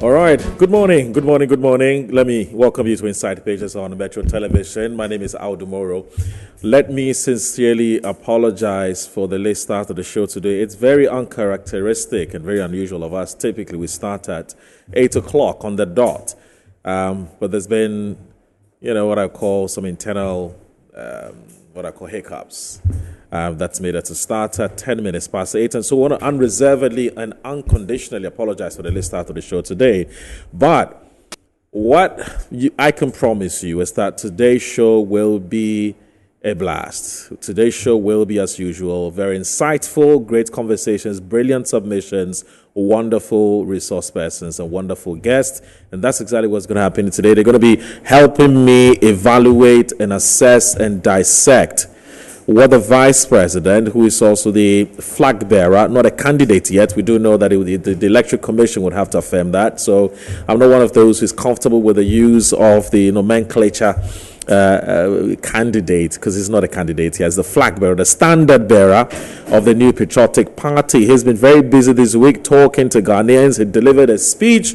All right. Good morning. Good morning. Good morning. Let me welcome you to Inside Pages on Metro Television. My name is Moro. Let me sincerely apologize for the late start of the show today. It's very uncharacteristic and very unusual of us. Typically, we start at 8 o'clock on the dot. But there's been, what I call some internal, hiccups. That's made it to start at 10 minutes past 8. And so I want to unreservedly and unconditionally apologize for the late start of the show today. But what I can promise you is that today's show will be a blast. Today's show will be, as usual, very insightful, great conversations, brilliant submissions, wonderful resource persons, and wonderful guests. And that's exactly what's going to happen today. They're going to be helping me evaluate and assess and dissect what the vice president, who is also the flag bearer, not a candidate yet. We do know that the electoral commission would have to affirm that. So I'm not one of those who's comfortable with the use of the nomenclature candidate, because he's not a candidate. He has the flag bearer, the standard bearer of the New Patriotic Party. He's been very busy this week talking to Ghanaians. He delivered a speech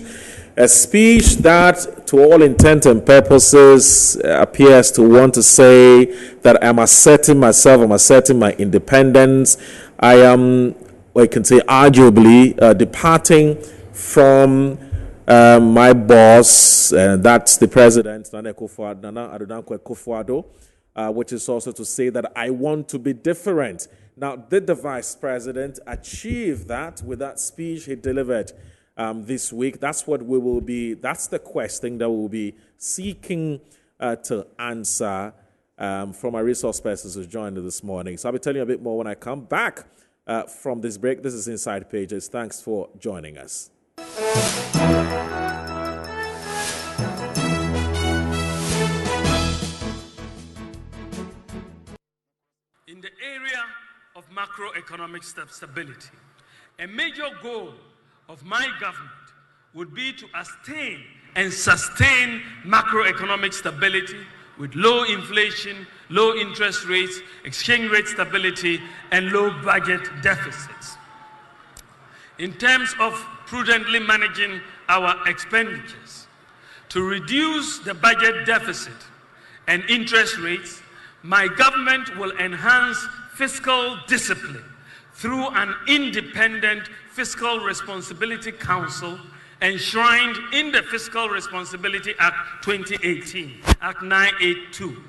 that, to all intent and purposes, appears to want to say that I'm asserting myself, I'm asserting my independence. I am, I can say, arguably departing from my boss, that's the president, Nana Akufo-Addo, which is also to say that I want to be different. Now, did the vice president achieve that with that speech he delivered this week? That's what we will be, that's the question that we will be seeking to answer from our resource persons who joined us this morning. So I'll be telling you a bit more when I come back from this break. This is Inside Pages. Thanks for joining us. In the area of macroeconomic stability, a major goal of my government would be to attain and sustain macroeconomic stability with low inflation, low interest rates, exchange rate stability, and low budget deficits. In terms of prudently managing our expenditures, to reduce the budget deficit and interest rates, my government will enhance fiscal discipline through an independent Fiscal Responsibility Council enshrined in the Fiscal Responsibility Act 2018, Act 982.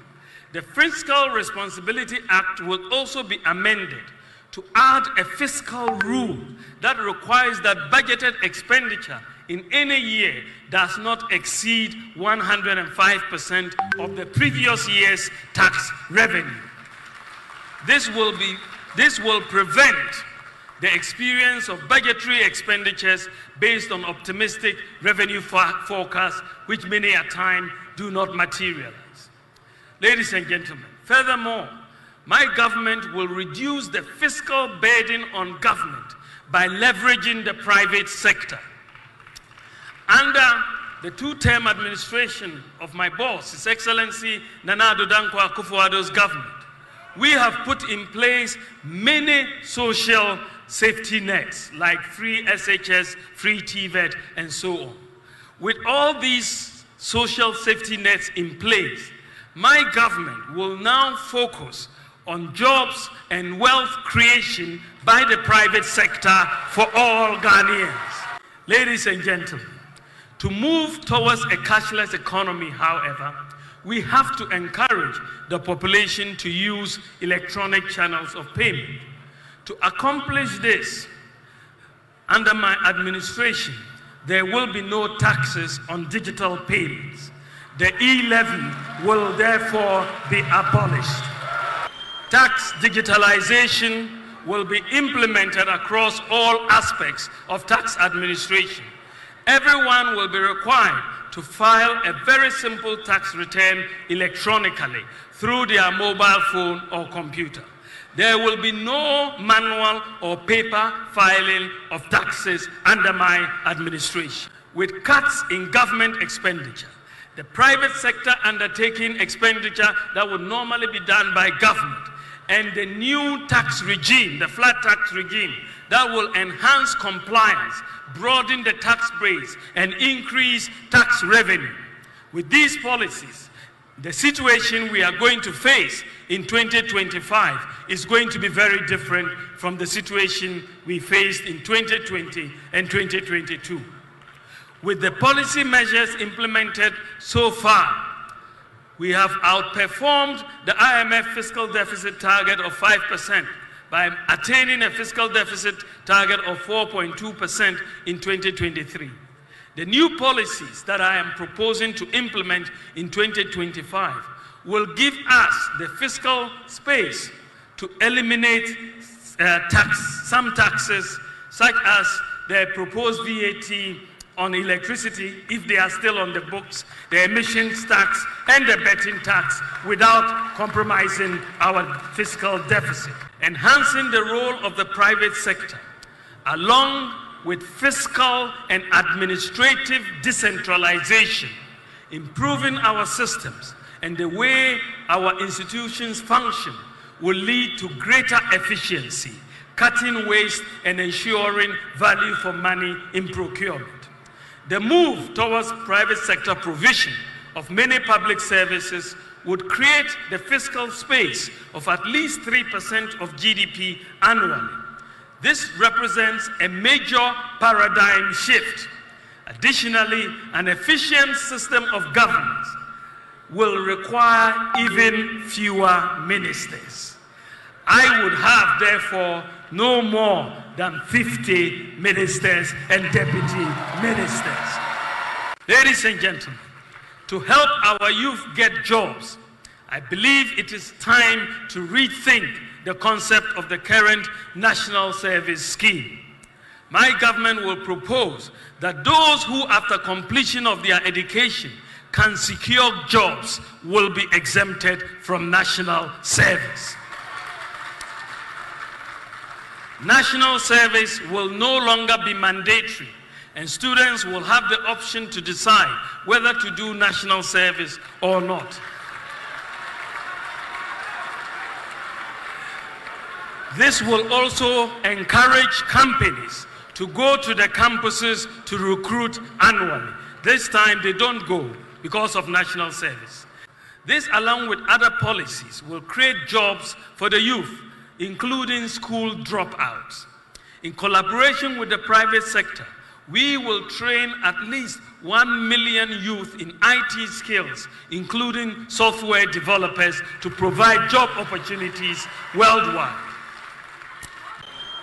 The Fiscal Responsibility Act will also be amended to add a fiscal rule that requires that budgeted expenditure in any year does not exceed 105% of the previous year's tax revenue. This will prevent the experience of budgetary expenditures based on optimistic revenue forecasts, which many a time do not materialize. Ladies and gentlemen, furthermore, my government will reduce the fiscal burden on government by leveraging the private sector. Under the two-term administration of my boss, His Excellency Nana Akufo-Addo's government, we have put in place many social safety nets like free SHS, free TVET, and so on. With all these social safety nets in place, my government will now focus on jobs and wealth creation by the private sector for all Ghanaians. Ladies and gentlemen, to move towards a cashless economy, however, we have to encourage the population to use electronic channels of payment. To accomplish this, under my administration, there will be no taxes on digital payments. The e-levy will therefore be abolished. Tax digitalization will be implemented across all aspects of tax administration. Everyone will be required to file a very simple tax return electronically through their mobile phone or computer. There will be no manual or paper filing of taxes under my administration. With cuts in government expenditure, the private sector undertaking expenditure that would normally be done by government, and the new tax regime, the flat tax regime, that will enhance compliance, broaden the tax base, and increase tax revenue. With these policies, the situation we are going to face in 2025 is going to be very different from the situation we faced in 2020 and 2022. With the policy measures implemented so far, we have outperformed the IMF fiscal deficit target of 5% by attaining a fiscal deficit target of 4.2% in 2023. The new policies that I am proposing to implement in 2025 will give us the fiscal space to eliminate some taxes, such as the proposed VAT on electricity, if they are still on the books, the emissions tax, and the betting tax, without compromising our fiscal deficit. Enhancing the role of the private sector, along with fiscal and administrative decentralization, improving our systems and the way our institutions function, will lead to greater efficiency, cutting waste and ensuring value for money in procurement. The move towards private sector provision of many public services would create the fiscal space of at least 3% of GDP annually. This represents a major paradigm shift. Additionally, an efficient system of governance will require even fewer ministers. I would have, therefore, no more than 50 ministers and deputy ministers. Ladies and gentlemen, to help our youth get jobs, I believe it is time to rethink the concept of the current National Service Scheme. My government will propose that those who, after completion of their education, can secure jobs will be exempted from national service. National service will no longer be mandatory, and students will have the option to decide whether to do national service or not. This will also encourage companies to go to the campuses to recruit annually. This time they don't go because of national service. This, along with other policies, will create jobs for the youth, including school dropouts. In collaboration with the private sector, we will train at least 1 million youth in IT skills, including software developers, to provide job opportunities worldwide.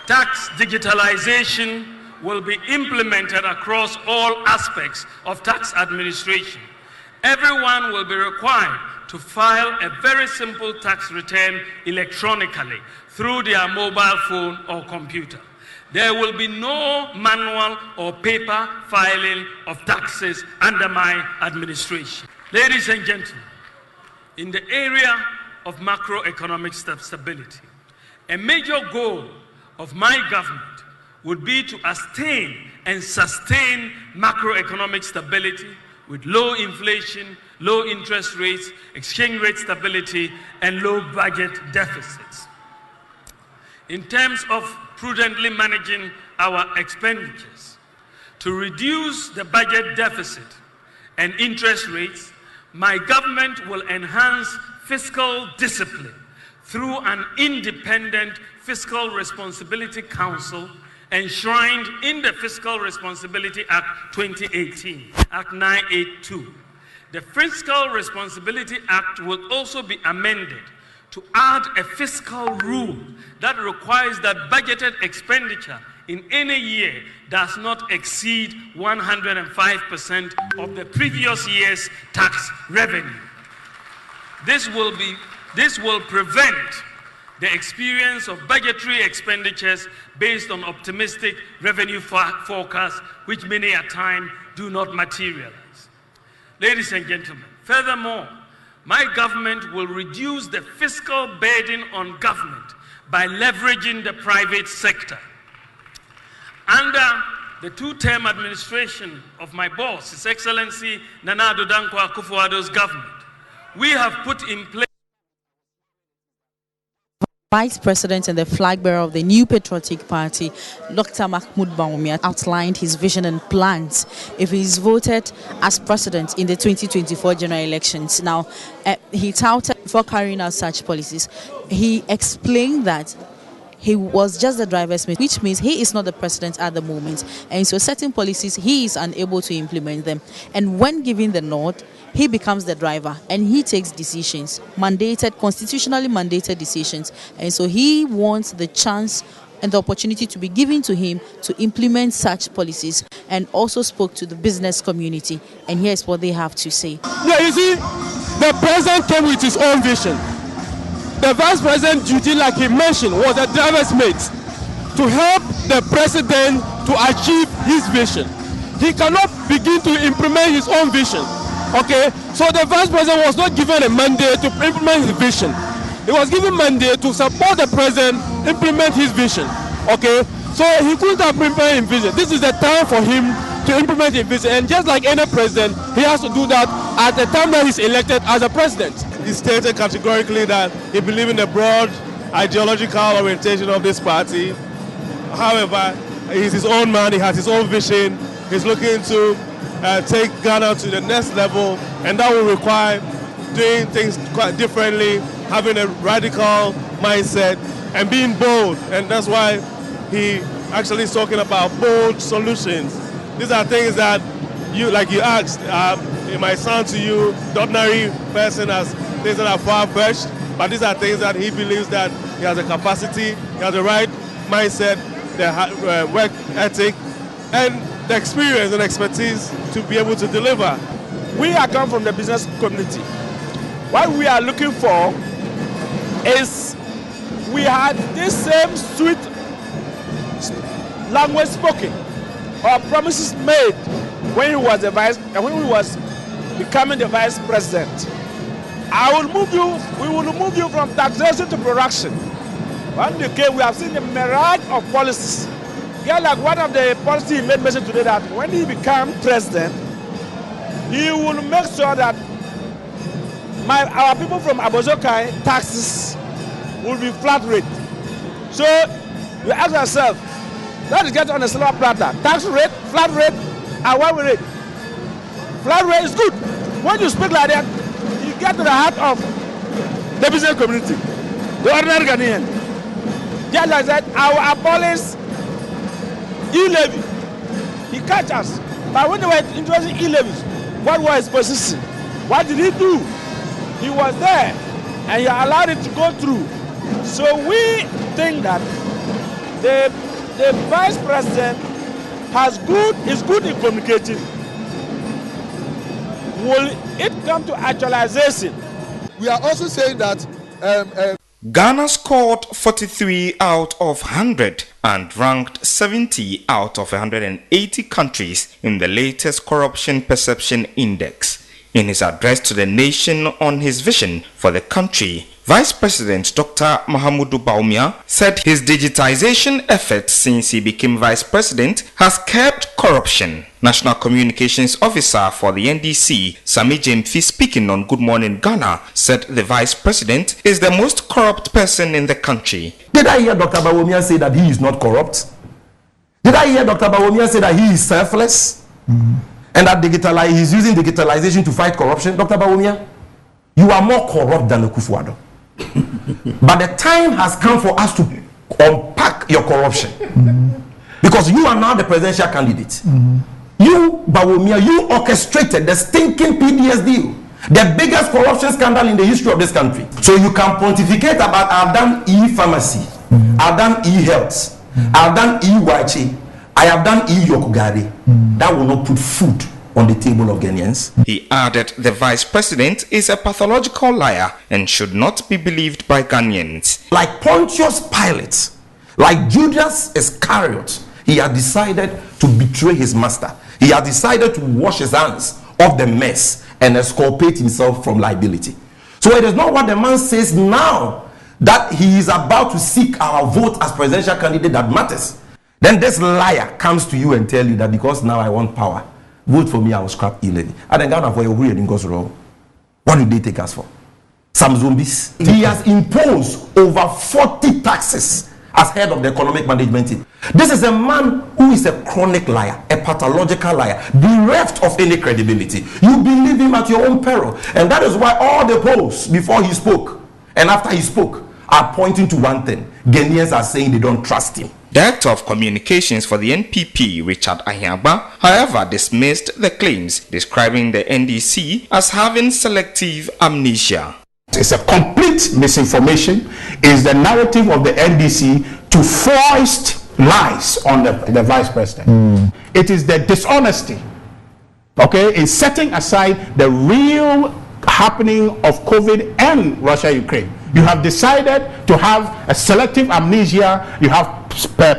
Tax digitalization will be implemented across all aspects of tax administration. Everyone will be required to file a very simple tax return electronically through their mobile phone or computer. There will be no manual or paper filing of taxes under my administration. Ladies and gentlemen, in the area of macroeconomic stability, a major goal of my government would be to attain and sustain macroeconomic stability with low inflation, low interest rates, exchange rate stability, and low budget deficits. In terms of prudently managing our expenditures, to reduce the budget deficit and interest rates, my government will enhance fiscal discipline through an independent Fiscal Responsibility Council enshrined in the Fiscal Responsibility Act 2018, Act 982. The Fiscal Responsibility Act will also be amended to add a fiscal rule that requires that budgeted expenditure in any year does not exceed 105% of the previous year's tax revenue. This will prevent the experience of budgetary expenditures based on optimistic revenue forecasts, which many a time do not materialize. Ladies and gentlemen, furthermore, my government will reduce the fiscal burden on government by leveraging the private sector. Under the two-term administration of my boss, His Excellency Nana Addo Dankwa Akufo-Addo's government, we have put in place. Vice President and the flag bearer of the New Patriotic Party, Dr. Mahmoud BAWUMIA, outlined his vision and plans if he is voted as president in the 2024 general elections. Now, he touted for carrying out such policies. He explained that he was just the driver's mate, which means he is not the president at the moment. And so certain policies, he is unable to implement them. And when given the nod, he becomes the driver and he takes decisions, constitutionally mandated decisions. And so he wants the chance and the opportunity to be given to him to implement such policies, and also spoke to the business community. And here's what they have to say. Yeah, you see, the president came with his own vision. The vice president's duty, like he mentioned, was a driver's mate to help the president to achieve his vision. He cannot begin to implement his own vision. Okay, so the vice president was not given a mandate to implement his vision. He was given mandate to support the president implement his vision. Okay, so he couldn't have implemented his vision. This is the time for him to implement his vision, and just like any president, he has to do that at the time that he's elected as a president. He stated categorically that he believes in the broad ideological orientation of this party. However, he's his own man, he has his own vision, he's looking to take Ghana to the next level, and that will require doing things quite differently, having a radical mindset and being bold, and that's why he actually is talking about bold solutions. These are things that you asked, it might sound to you, the ordinary person, as things that are far-fetched, but these are things that he believes that he has the capacity, he has the right mindset, the work ethic, and the experience and expertise to be able to deliver. We are come from the business community. What we are looking for is we had this same sweet language spoken or promises made when he was becoming the vice president. We will move you from taxation to production. One day we have seen the mirage of policies. Yeah, like one of the policies he made mention today, that when he becomes president, he will make sure that our people from Abozokai taxes will be flat rate. So you ask yourself, let's get on a silver platter. Tax rate, flat rate, and one rate. Flat rate is good. When you speak like that, you get to the heart of the business community, the ordinary Ghanaian. Just like that, I will abolish e-levy. He catch us. But when they were introducing e-levies, what was his position? What did he do? He was there and he allowed it to go through. So we think that the vice president is good in communicating. Will it come to actualization? We are also saying that Ghana scored 43 out of 100 and ranked 70 out of 180 countries in the latest Corruption Perception Index. In his address to the nation on his vision for the country, Vice President Dr. Mahmoud BAWUMIA said his digitization efforts since he became Vice President has kept corruption. National Communications Officer for the NDC, Sami Jemfi, speaking on Good Morning Ghana, said the Vice President is the most corrupt person in the country. Did I hear Dr. BAWUMIA say that he is not corrupt? Did I hear Dr. BAWUMIA say that he is selfless? And that he is using digitalization to fight corruption? Dr. BAWUMIA, you are more corrupt than Akufo-Addo. But the time has come for us to unpack your corruption. Because you are now the presidential candidate. You, BAWUMIA, you orchestrated the stinking PDS deal, the biggest corruption scandal in the history of this country. So you can pontificate about I've done e-pharmacy, I've done e-health, I've done e-wachi, I have done e-yokugari. That will not put food on the table of Ghanaians. He added the Vice President is a pathological liar and should not be believed by Ghanaians. Like Pontius Pilate, like Judas Iscariot, he had decided to betray his master. He had decided to wash his hands of the mess and exculpate himself from liability. So it is not what the man says now that he is about to seek our vote as presidential candidate that matters. Then this liar comes to you and tell you that because now I want power, vote for me, I will scrap e-levy. And then Ghana for your weird in wrong. What did they take us for? Some zombies. He has imposed over 40 taxes as head of the economic management team. This is a man who is a chronic liar, a pathological liar, bereft of any credibility. You believe him at your own peril. And that is why all the polls before he spoke and after he spoke are pointing to one thing. Ghanaians are saying they don't trust him. Director of Communications for the NPP, Richard Ahiagba, however, dismissed the claims, describing the NDC as having selective amnesia. It's a complete misinformation. It's the narrative of the NDC to foist lies on the vice president. It is the dishonesty, okay, in setting aside the real happening of COVID and Russia-Ukraine. You have decided to have a selective amnesia. You have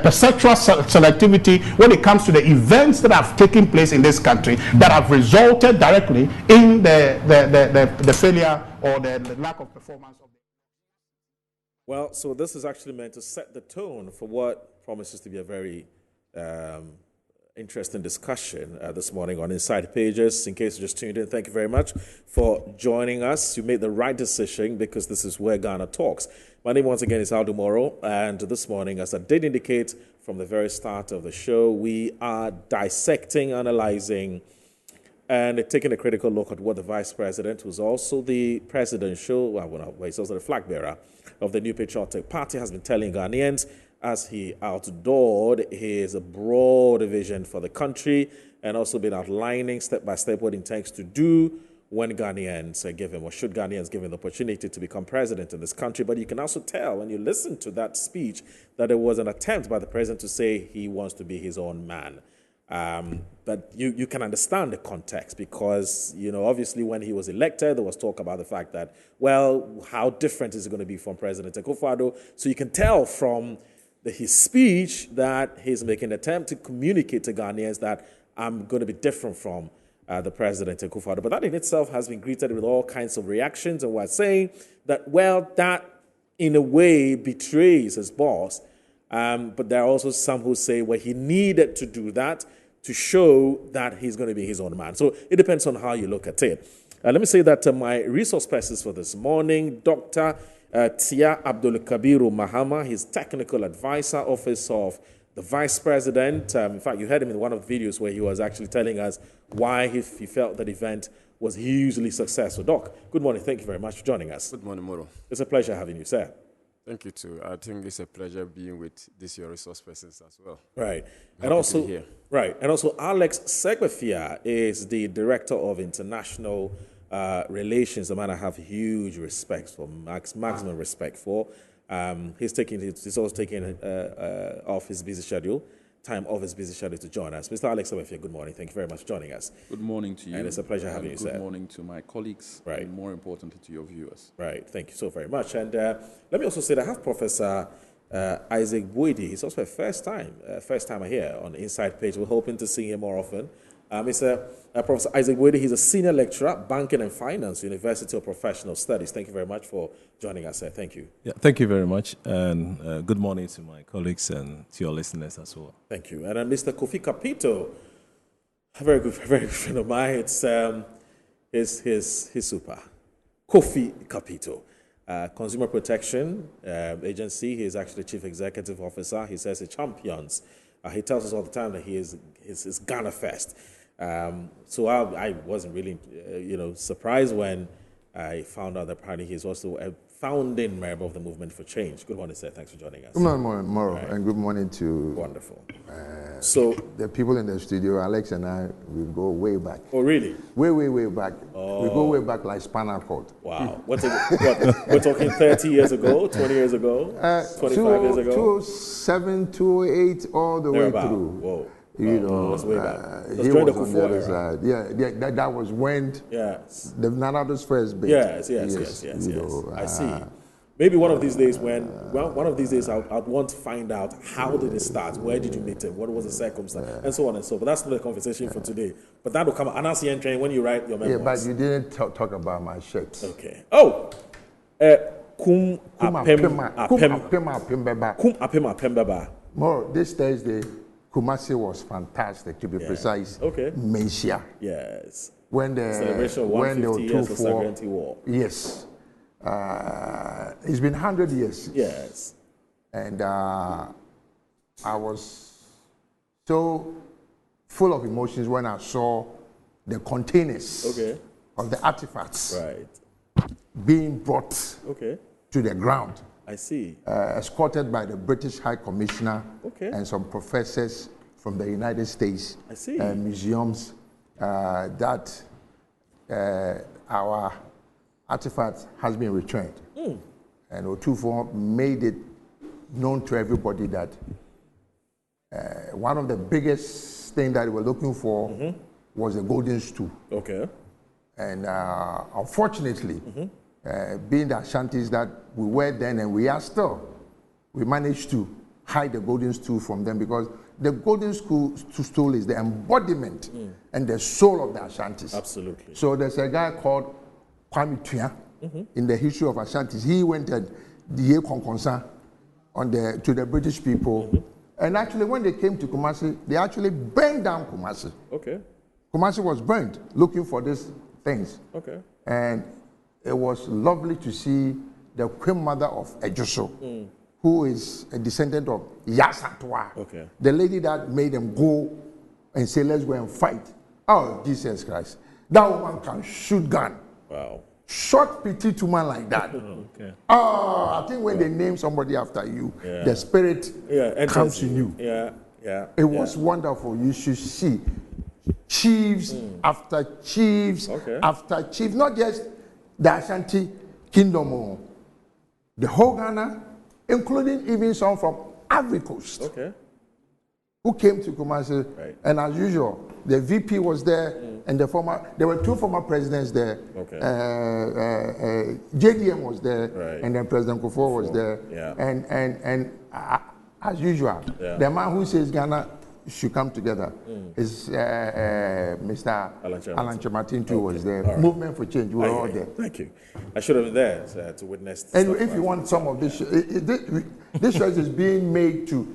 perceptual selectivity when it comes to the events that have taken place in this country that have resulted directly in the failure or the lack of performance of the... Well, so this is actually meant to set the tone for what promises to be a very interesting discussion this morning on Inside Pages. In case you just tuned in, thank you very much for joining us. You made the right decision because this is where Ghana talks. My name once again is Aldo Moro, and this morning, as I did indicate from the very start of the show, we are dissecting, analyzing, and taking a critical look at what the Vice President, who's also the presidential, he's also the flag bearer of the New Patriotic Party, has been telling Ghanaians as he outdoored his broad vision for the country and also been outlining step by step what he intends to do when Ghanaians give him, or should Ghanaians give him the opportunity to become president in this country. But you can also tell when you listen to that speech that it was an attempt by the president to say he wants to be his own man. But you can understand the context because, obviously when he was elected, there was talk about the fact that, well, how different is it going to be from President Akufo-Addo? So you can tell from his speech that he's making an attempt to communicate to Ghanaians that I'm going to be different from the President Akufo-Addo. But that in itself has been greeted with all kinds of reactions, and we're saying that, well, that in a way betrays his boss. But there are also some who say, well, he needed to do that to show that he's going to be his own man. So it depends on how you look at it. Let me say that my resource persons for this morning, Dr. Tia Abdul Kabiru Mahama, his technical advisor, office of the Vice President. In fact, you heard him in one of the videos where he was actually telling us why he felt that event was hugely successful. Doc, good morning. Thank you very much for joining us. Good morning, Moro. It's a pleasure having you, sir. Thank you, too. I think it's a pleasure being with your resource persons as well. Right. And also, Alex Segbefia is the Director of International Relations, a man I have huge respect for, maximum respect for. He's also taking off his busy schedule, to join us. Mr. Alex Segbefia, good morning. Thank you very much for joining us. Good morning to you. And it's a pleasure having you, sir. Good morning to my colleagues, and more importantly to your viewers. Right. Thank you so very much. And let me also say that I have Professor Isaac Boydie. He's also a first timer here on Inside Page. We're hoping to see him more often. Professor Isaac Boydie, he's a senior lecturer, banking and finance, University of Professional Studies. Thank you very much for joining us, sir. Thank you. Yeah, thank you very much. And good morning to my colleagues and to your listeners as well. Thank you. And Mr. Kofi Kapito, a very good friend of mine. It's his super. Kofi Kapito. Consumer Protection Agency. He is actually Chief Executive Officer. He says he champions. He tells us all the time that he is Ghana first. So I wasn't really, surprised when I found out that apparently he's also a founding member of the Movement for Change. Good morning, sir. Thanks for joining us. Good morning, Moro, and good morning to wonderful. So the people in the studio, Alex and I, we go way back. Oh, really? Way back. Oh. We go way back like spinal cord. Wow. We're talking 30 years ago, 20 years ago, 25 years ago? 2007, 2008, all the way through. Whoa. That's way back. He was on the other side. Yeah, that was when the Nanado's first bit. Yes. I see. Maybe one of these days I'd want to find out how did it start, where did you meet him, what was the circumstance, and so on and so forth. But that's not the conversation for today. But that will come. And I'll see you when you write your memoirs. Yeah, but you didn't talk about my shirt. Okay. Oh. Kum apema Pembeba. More this Thursday, Kumasi was fantastic, to be precise. Okay. Mencia. Yes. When the celebration of when 150 years of 2-4 Sagranti War. Yes. It's been 100 years. Yes. And I was so full of emotions when I saw the containers of the artifacts being brought to the ground. I see. Escorted by the British High Commissioner and some professors from the United States. I see. Museums that our artifact has been returned. And O24 made it known to everybody that one of the biggest things that we were looking for was the golden stool. Okay. And unfortunately, being the Ashantis that we were then and we are still, we managed to hide the golden stool from them because the golden stool is the embodiment and the soul of the Ashantis. Absolutely. So there's a guy called Kwame Tua in the history of Ashantis. He went and the Konkonsa to the British people. And actually, when they came to Kumasi, they actually burned down Kumasi. Okay. Kumasi was burned looking for these things. Okay. And it was lovely to see the Queen Mother of Ejoso, who is a descendant of Yasatwa, the lady that made them go and say, let's go and fight. Oh, Jesus Christ. That woman can shoot gun. Wow. Short petite woman like that. Oh, I think when they name somebody after you, the spirit comes in you. It was wonderful. You should see chiefs after chiefs after chiefs, not just the Ashanti Kingdom, the whole Ghana, including even some from Ivory Coast, who came to Kumasi. And as usual, the VP was there, and there were two former presidents there. JDM was there, and then President Kufuor was there. And as usual, the man who says Ghana should come together is Mr. Alan Chematin too was there. Movement for Change, we were all there. Thank you. I should have been there to witness. And if you want some of this, this shirt is being made to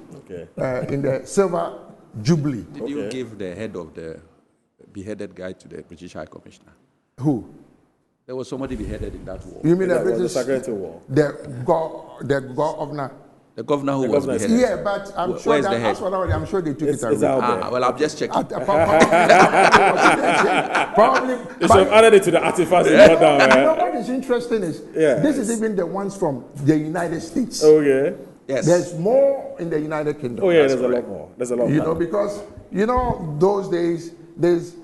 in the Silver Jubilee. Did you give the head of the beheaded guy to the British High Commissioner? Who? There was somebody beheaded in that war. You mean the British War? The governor. The governor who was beheaded. Yeah, but I'm sure I'm sure they took it away. Well, I'm just checking. Probably. You should have added it to the artifacts. You know what is interesting is this is even the ones from the United States. Oh yeah. Yes. There's more in the United Kingdom. Oh yeah, there's a lot more. There's a lot more. You know, because those days there's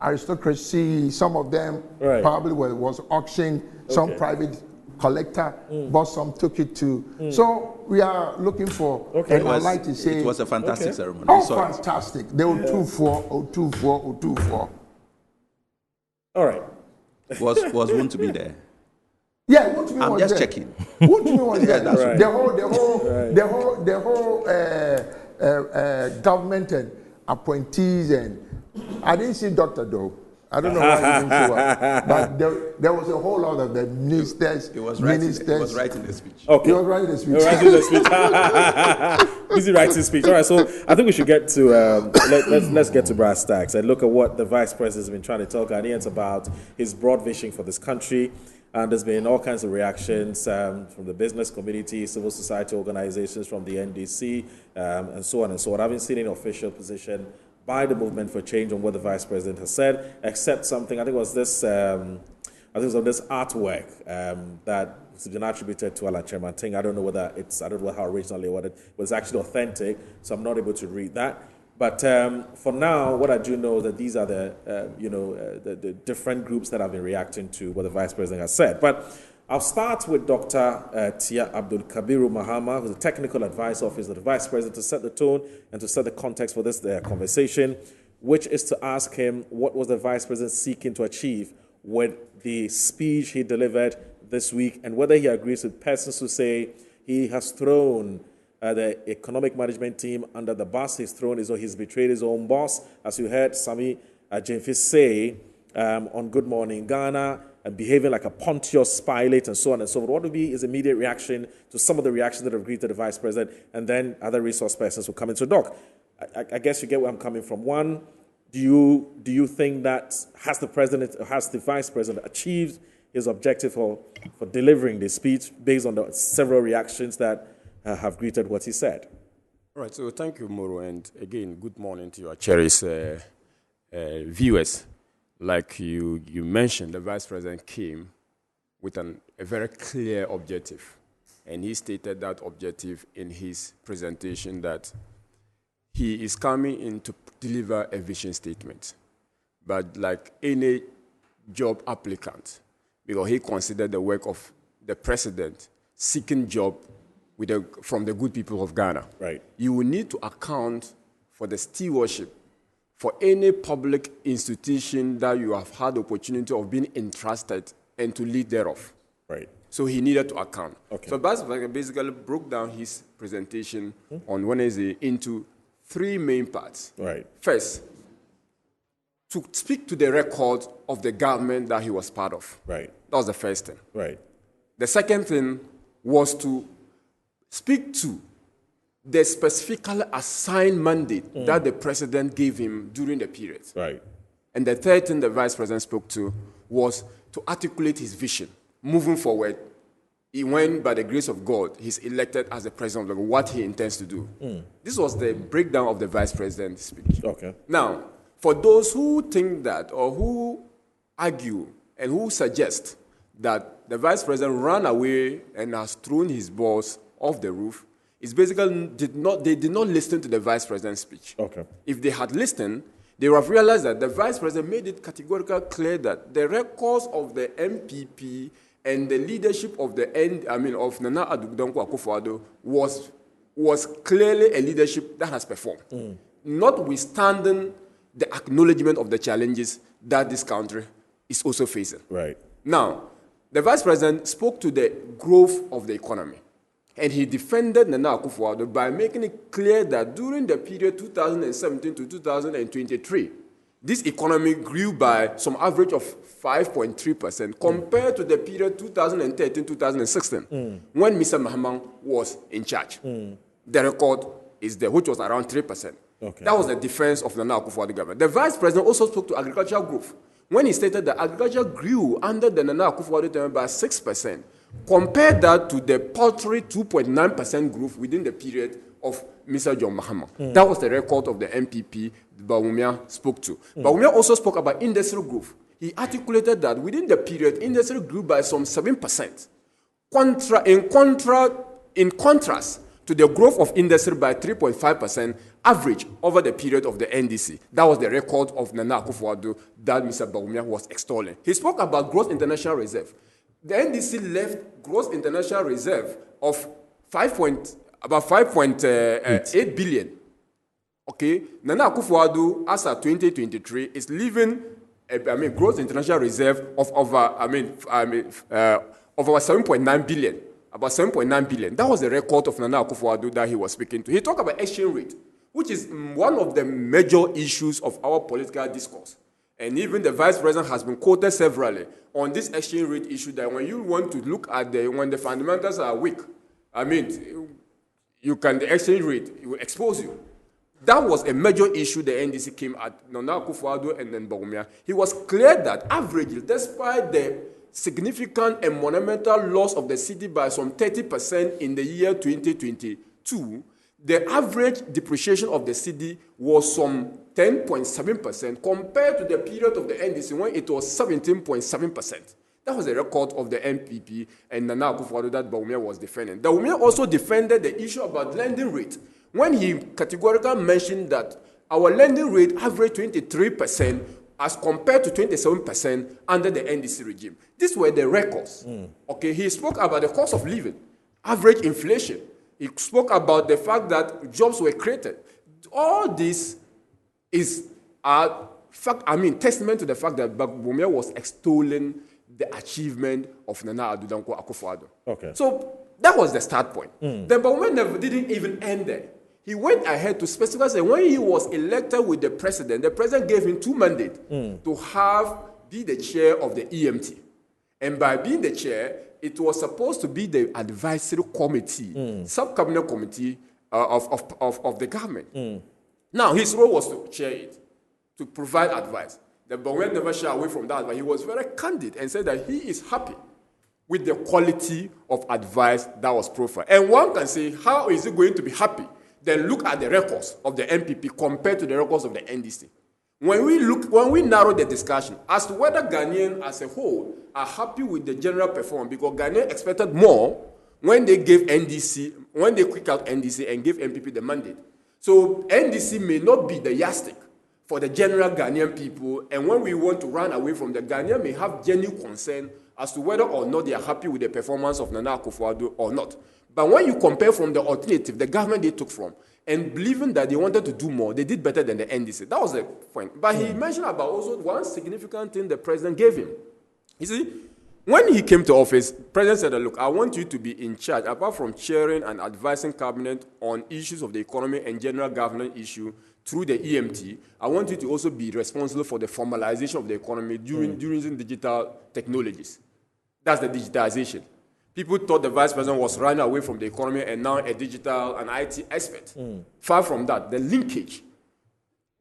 aristocracy. Some of them probably was auctioned. Some private collector, but some took it to. So we are looking for, and I'd like to say... It was a fantastic ceremony. Oh, fantastic. They were 2-4. All right. Was Woon to be there? Yeah, Woon to be was there. I'm just checking. Woon to be was there. That's right. The whole government and appointees, and I didn't see Dr. Doe. I don't know why he didn't show up. But there was a whole lot of the ministers. He was writing the speech. Okay. He was writing the speech. Busy writing speech. All right, so I think we should get to, let's get to brass tacks and look at what the Vice President has been trying to talk about. It's about his broad vision for this country. And there's been all kinds of reactions from the business community, civil society organizations, from the NDC, and so on and so on. I haven't seen any official position by the Movement for Change on what the Vice President has said, except something, I think it was this, on this artwork that has been attributed to Alan Chematin. I don't know whether I don't know how originally what it was actually authentic, so I'm not able to read that. But for now, what I do know is that these are the different groups that have been reacting to what the Vice President has said. But I'll start with Dr. Tia Abdul Kabiru Mahama, who's a technical advisor officer of the Vice President, to set the tone and to set the context for this conversation, which is to ask him what was the Vice President seeking to achieve with the speech he delivered this week, and whether he agrees with persons who say he has thrown the economic management team under the bus. He's betrayed his own boss. As you heard Sami Jemfi say on Good Morning Ghana, and behaving like a Pontius Pilate and so on and so forth? What would be his immediate reaction to some of the reactions that have greeted the vice president? And then other resource persons will come into dock. I guess you get where I'm coming from. One, do you think that has the vice president achieved his objective for delivering the speech based on the several reactions that have greeted what he said? All right, so thank you, Moro, and again, good morning to your cherished viewers. Like you mentioned, the vice president came with a very clear objective, and he stated that objective in his presentation that he is coming in to deliver a vision statement. But like any job applicant, because he considered the work of the president seeking job from the good people of Ghana. Right. You will need to account for the stewardship for any public institution that you have had the opportunity of being entrusted and to lead thereof. Right. So he needed to account. Okay. So basically broke down his presentation on Wednesday into three main parts. Right. First, to speak to the record of the government that he was part of. Right. That was the first thing. Right. The second thing was to speak to the specifically assigned mandate that the president gave him during the period. Right. And the third thing the vice president spoke to was to articulate his vision moving forward. When, by the grace of God, he's elected as the president of what he intends to do. This was the breakdown of the vice president's speech. Okay. Now, for those who think that or who argue and who suggest that the vice president ran away and has thrown his boss off the roof, it's basically they did not listen to the vice president's speech. Okay. If they had listened, they would have realized that the vice president made it categorically clear that the records of the MPP and the leadership of of Nana Addo Akufo-Addo was clearly a leadership that has performed, notwithstanding the acknowledgement of the challenges that this country is also facing. Right. Now, the vice president spoke to the growth of the economy, and he defended Nana Akufo-Addo by making it clear that during the period 2017 to 2023, this economy grew by some average of 5.3% compared to the period 2013-2016, when Mr. Mahaman was in charge. The record is there, which was around 3%. Okay. That was the defense of the Nana Akufo-Addo government. The vice president also spoke to agricultural growth when he stated that agriculture grew under the Nana Akufo-Addo government by 6%. Compare that to the paltry 2.9% growth within the period of Mr. John Mahama. That was the record of the MPP BAWUMIA spoke to. BAWUMIA also spoke about industrial growth. He articulated that within the period, industry grew by some 7%. In contrast to the growth of industry by 3.5% average over the period of the NDC. That was the record of Nana Akufo-Addo that Mr. BAWUMIA was extolling. He spoke about gross international reserve. The NDC left gross international reserve of about 5.8 billion. Okay, Nana Akufo-Addo, as of 2023, is leaving gross international reserve of over 7.9 billion. About 7.9 billion. That was the record of Nana Akufo-Addo that he was speaking to. He talked about exchange rate, which is one of the major issues of our political discourse. And even the vice president has been quoted severally on this exchange rate issue that when you want to look at when the fundamentals are weak, the exchange rate, it will expose you. That was a major issue the NDC came at Nana Akufo-Addo and then BAWUMIA. He was clear that averagely, despite the significant and monumental loss of the city by some 30% in the year 2022, the average depreciation of the city was some 10.7% compared to the period of the NDC when it was 17.7%. That was the record of the MPP and Nana Akufo-Addo that BAWUMIA was defending. BAWUMIA also defended the issue about lending rate when he categorically mentioned that our lending rate averaged 23% as compared to 27% under the NDC regime. These were the records. Okay, he spoke about the cost of living, average inflation. He spoke about the fact that jobs were created. All this is testament to the fact that BAWUMIA was extolling the achievement of Nana Addo Akufo-Addo. Okay. So that was the start point. Then BAWUMIA didn't even end there. He went ahead to specify that when he was elected with the president gave him 2 mandates to be the chair of the EMT. And by being the chair, it was supposed to be the advisory committee, sub-cabinet committee of the government. Now, his role was to chair it, to provide advice. The BAWUMIA never shied away from that, but he was very candid and said that he is happy with the quality of advice that was proffered. And one can say, how is he going to be happy? Then look at the records of the MPP compared to the records of the NDC. When we narrow the discussion as to whether Ghanaians as a whole are happy with the general performance, because Ghanaians expected more when they gave NDC, when they quick out NDC and gave MPP the mandate. So NDC may not be the yardstick for the general Ghanaian people, and when we want to run away from the Ghanaian may have genuine concern as to whether or not they are happy with the performance of Nana Akufo-Addo or not. But when you compare from the alternative, the government they took from, and believing that they wanted to do more, they did better than the NDC. That was the point. But he mentioned about also one significant thing the president gave him. You see, when he came to office, the president said, look, I want you to be in charge, apart from chairing and advising cabinet on issues of the economy and general governance issue through the EMT, I want you to also be responsible for the formalization of the economy using digital technologies. That's the digitization. People thought the vice president was running away from the economy and now a digital and IT expert. Far from that, the linkage.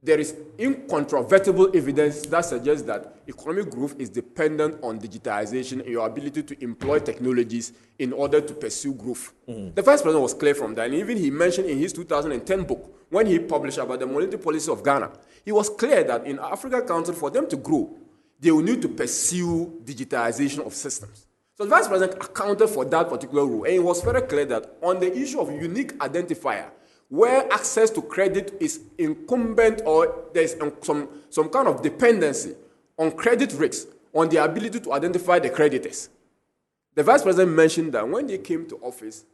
There is incontrovertible evidence that suggests that economic growth is dependent on digitization and your ability to employ technologies in order to pursue growth. The vice president was clear from that, and even he mentioned in his 2010 book, when he published about the monetary policy of Ghana, he was clear that in Africa Council, for them to grow, they will need to pursue digitization of systems. So the vice president accounted for that particular rule, and it was very clear that on the issue of unique identifier, where access to credit is incumbent or there's some kind of dependency on credit risks, on the ability to identify the creditors. The vice president mentioned that when they came to office,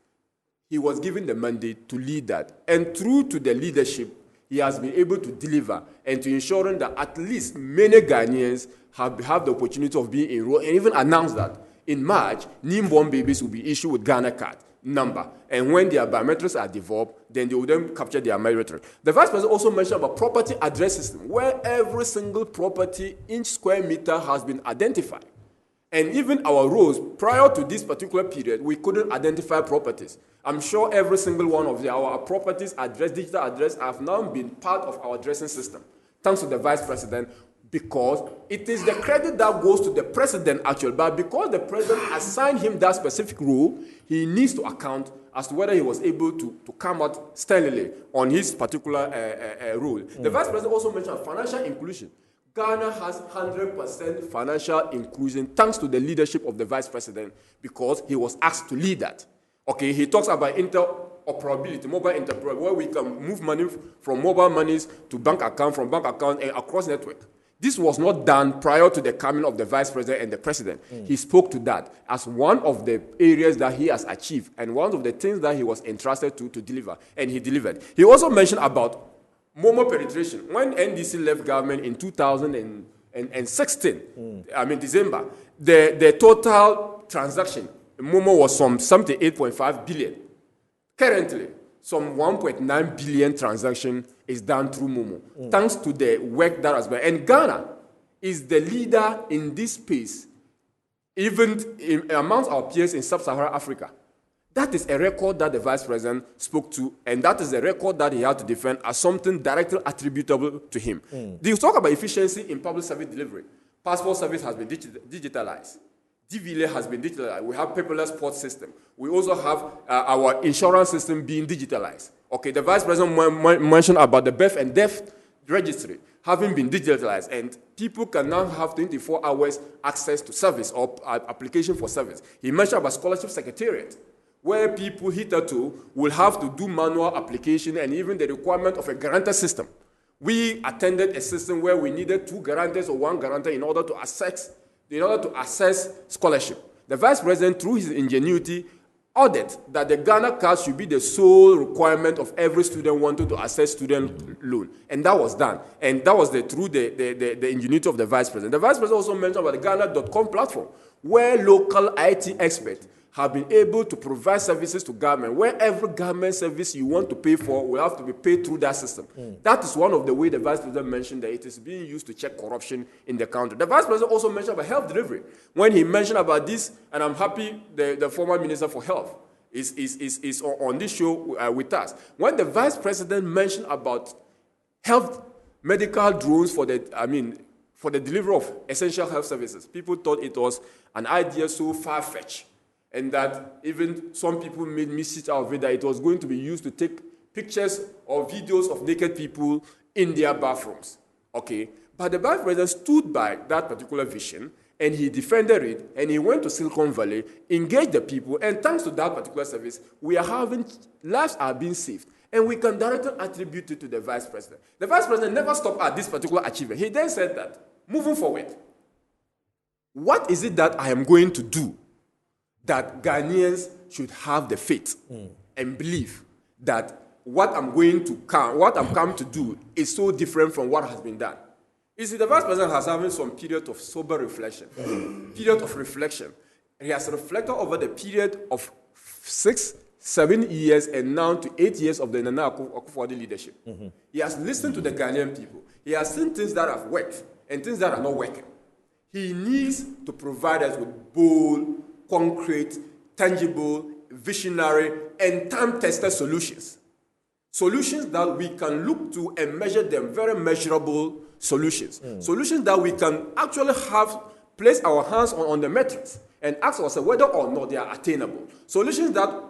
he was given the mandate to lead that. And through to the leadership, he has been able to deliver and to ensuring that at least many Ghanaians have the opportunity of being enrolled, and even announced that in March, newborn babies will be issued with Ghana card number. And when their biometrics are developed, then they will then capture their biometrics. The vice president also mentioned about property address system, where every single property in square meter has been identified. And even our roads, prior to this particular period, we couldn't identify properties. I'm sure every single one of our properties address, digital address, have now been part of our addressing system, thanks to the vice president, because it is the credit that goes to the president actually, but because the president assigned him that specific role, he needs to account as to whether he was able to come out sternly on his particular role. The vice president also mentioned financial inclusion. Ghana has 100% financial inclusion thanks to the leadership of the vice president, because he was asked to lead that. Okay, he talks about interoperability, mobile interoperability, where we can move money from mobile monies to bank account, from bank account and across network. This was not done prior to the coming of the vice president and the president. He spoke to that as one of the areas that he has achieved and one of the things that he was entrusted to deliver, and he delivered. He also mentioned about Momo penetration. When NDC left government in 2016, December, the total transaction in Momo was some 78.5 billion. Currently, some 1.9 billion transaction is done through Momo, thanks to the work that has been. And Ghana is the leader in this space, even amongst our peers in sub-Saharan Africa. That is a record that the vice president spoke to, and that is a record that he had to defend as something directly attributable to him. They talk about efficiency in public service delivery. Passport service has been digitalized. DVLA has been digitalized. We have paperless port system. We also have our insurance system being digitalized. Okay, the vice president mentioned about the birth and death registry having been digitalized, and people can now have 24 hours access to service or application for service. He mentioned about scholarship secretariat, where people hitherto will have to do manual application and even the requirement of a guarantor system. We attended a system where we needed 2 guarantors or 1 guarantor in order to assess scholarship. The vice president, through his ingenuity, ordered that the Ghana card should be the sole requirement of every student wanting to access student loan. And that was done. And that was through the ingenuity of the vice president. The vice president also mentioned about the Ghana.com platform, where local IT experts have been able to provide services to government, where every government service you want to pay for will have to be paid through that system. That is one of the ways the Vice President mentioned that it is being used to check corruption in the country. The Vice President also mentioned about health delivery. When he mentioned about this, and I'm happy the former Minister for Health is on this show with us. When the Vice President mentioned about health medical drones for the delivery of essential health services, people thought it was an idea so far-fetched, and that even some people made mischief out of it, that it was going to be used to take pictures or videos of naked people in their bathrooms. Okay? But the Vice President stood by that particular vision, and he defended it, and he went to Silicon Valley, engaged the people, and thanks to that particular service, lives are being saved. And we can directly attribute it to the Vice President. The Vice President never stopped at this particular achievement. He then said that, moving forward, what is it that I am going to do that Ghanaians should have the faith and believe that what I'm come to do is so different from what has been done? You see, the Vice President has having some period of sober reflection, period of reflection. He has reflected over the period of 6-7 years and now to 8 years of the Nana Akufo-Addo leadership. He has listened to the Ghanaian people. He has seen things that have worked and things that are not working. He needs to provide us with bold, concrete, tangible, visionary, and time-tested solutions. Solutions that we can look to and measure them, very measurable solutions. Solutions that we can actually place our hands on the metrics and ask ourselves whether or not they are attainable. Solutions that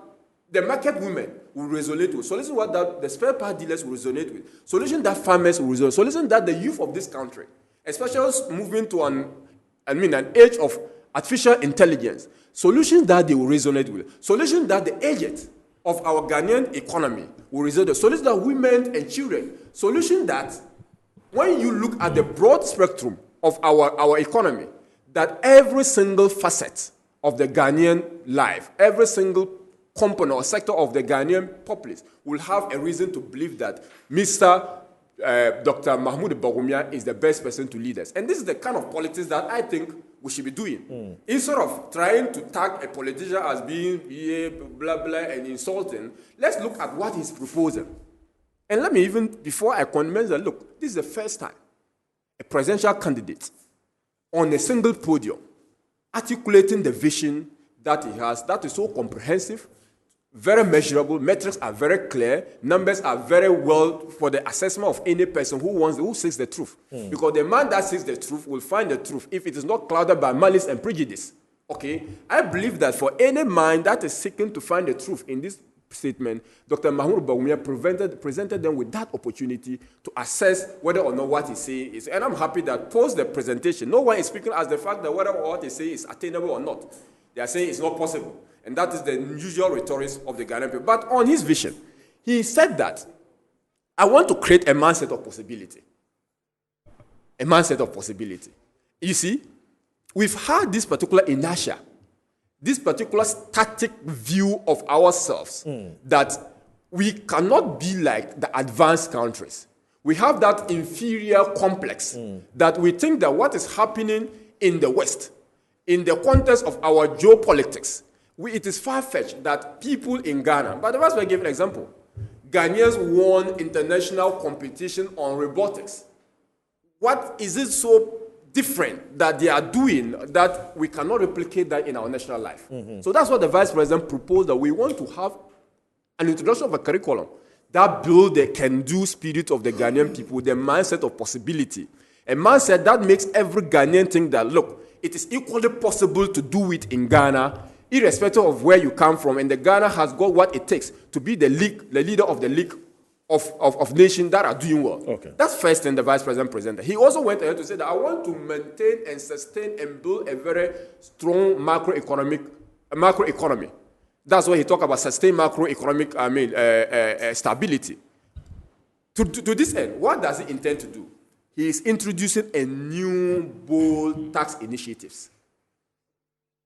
the market women will resonate with. Solutions that the spare part dealers will resonate with. Solutions that farmers will resonate with. Solutions that the youth of this country, especially moving to an age of artificial intelligence, solutions that they will resonate with. Solutions that the agents of our Ghanaian economy will resonate with. Solutions that women and children. Solutions that, when you look at the broad spectrum of our economy, that every single facet of the Ghanaian life, every single component or sector of the Ghanaian populace will have a reason to believe that Mr. Dr. Mahmoud BAWUMIA is the best person to lead us. And this is the kind of politics that I think we should be doing. Instead of trying to tag a politician as being blah, blah, and insulting, let's look at what he's proposing. And let me even, before I commence that, look, this is the first time a presidential candidate on a single podium articulating the vision that he has, that is so comprehensive, very measurable, metrics are very clear, numbers are very well for the assessment of any person who seeks the truth. Because the man that seeks the truth will find the truth if it is not clouded by malice and prejudice. Okay? I believe that for any mind that is seeking to find the truth in this statement, Dr. Mahmoud BAWUMIA presented them with that opportunity to assess whether or not what he's saying is. And I'm happy that post the presentation, no one is speaking as the fact that whether what they say is attainable or not. They are saying it's not possible. And that is the usual rhetoric of the Ghanaian people. But on his vision, he said that, I want to create a mindset of possibility. A mindset of possibility. You see, we've had this particular inertia, this particular static view of ourselves, that we cannot be like the advanced countries. We have that inferior complex that we think that what is happening in the West, in the context of our geopolitics, it is far-fetched that people in Ghana, but the Vice gave an example. Ghanaians won international competition on robotics. What is it so different that they are doing that we cannot replicate that in our national life? So that's what the Vice President proposed, that we want to have an introduction of a curriculum that builds the can-do spirit of the Ghanaian people, the mindset of possibility. A mindset that makes every Ghanaian think that, look, it is equally possible to do it in Ghana, irrespective of where you come from, and the Ghana has got what it takes to be the leader of the league of nations that are doing well. Okay. That's first thing the Vice President presented. He also went ahead to say that I want to maintain and sustain and build a very strong macroeconomy. That's why he talked about sustained macroeconomic stability. To this end, what does he intend to do? He is introducing a new bold tax initiatives.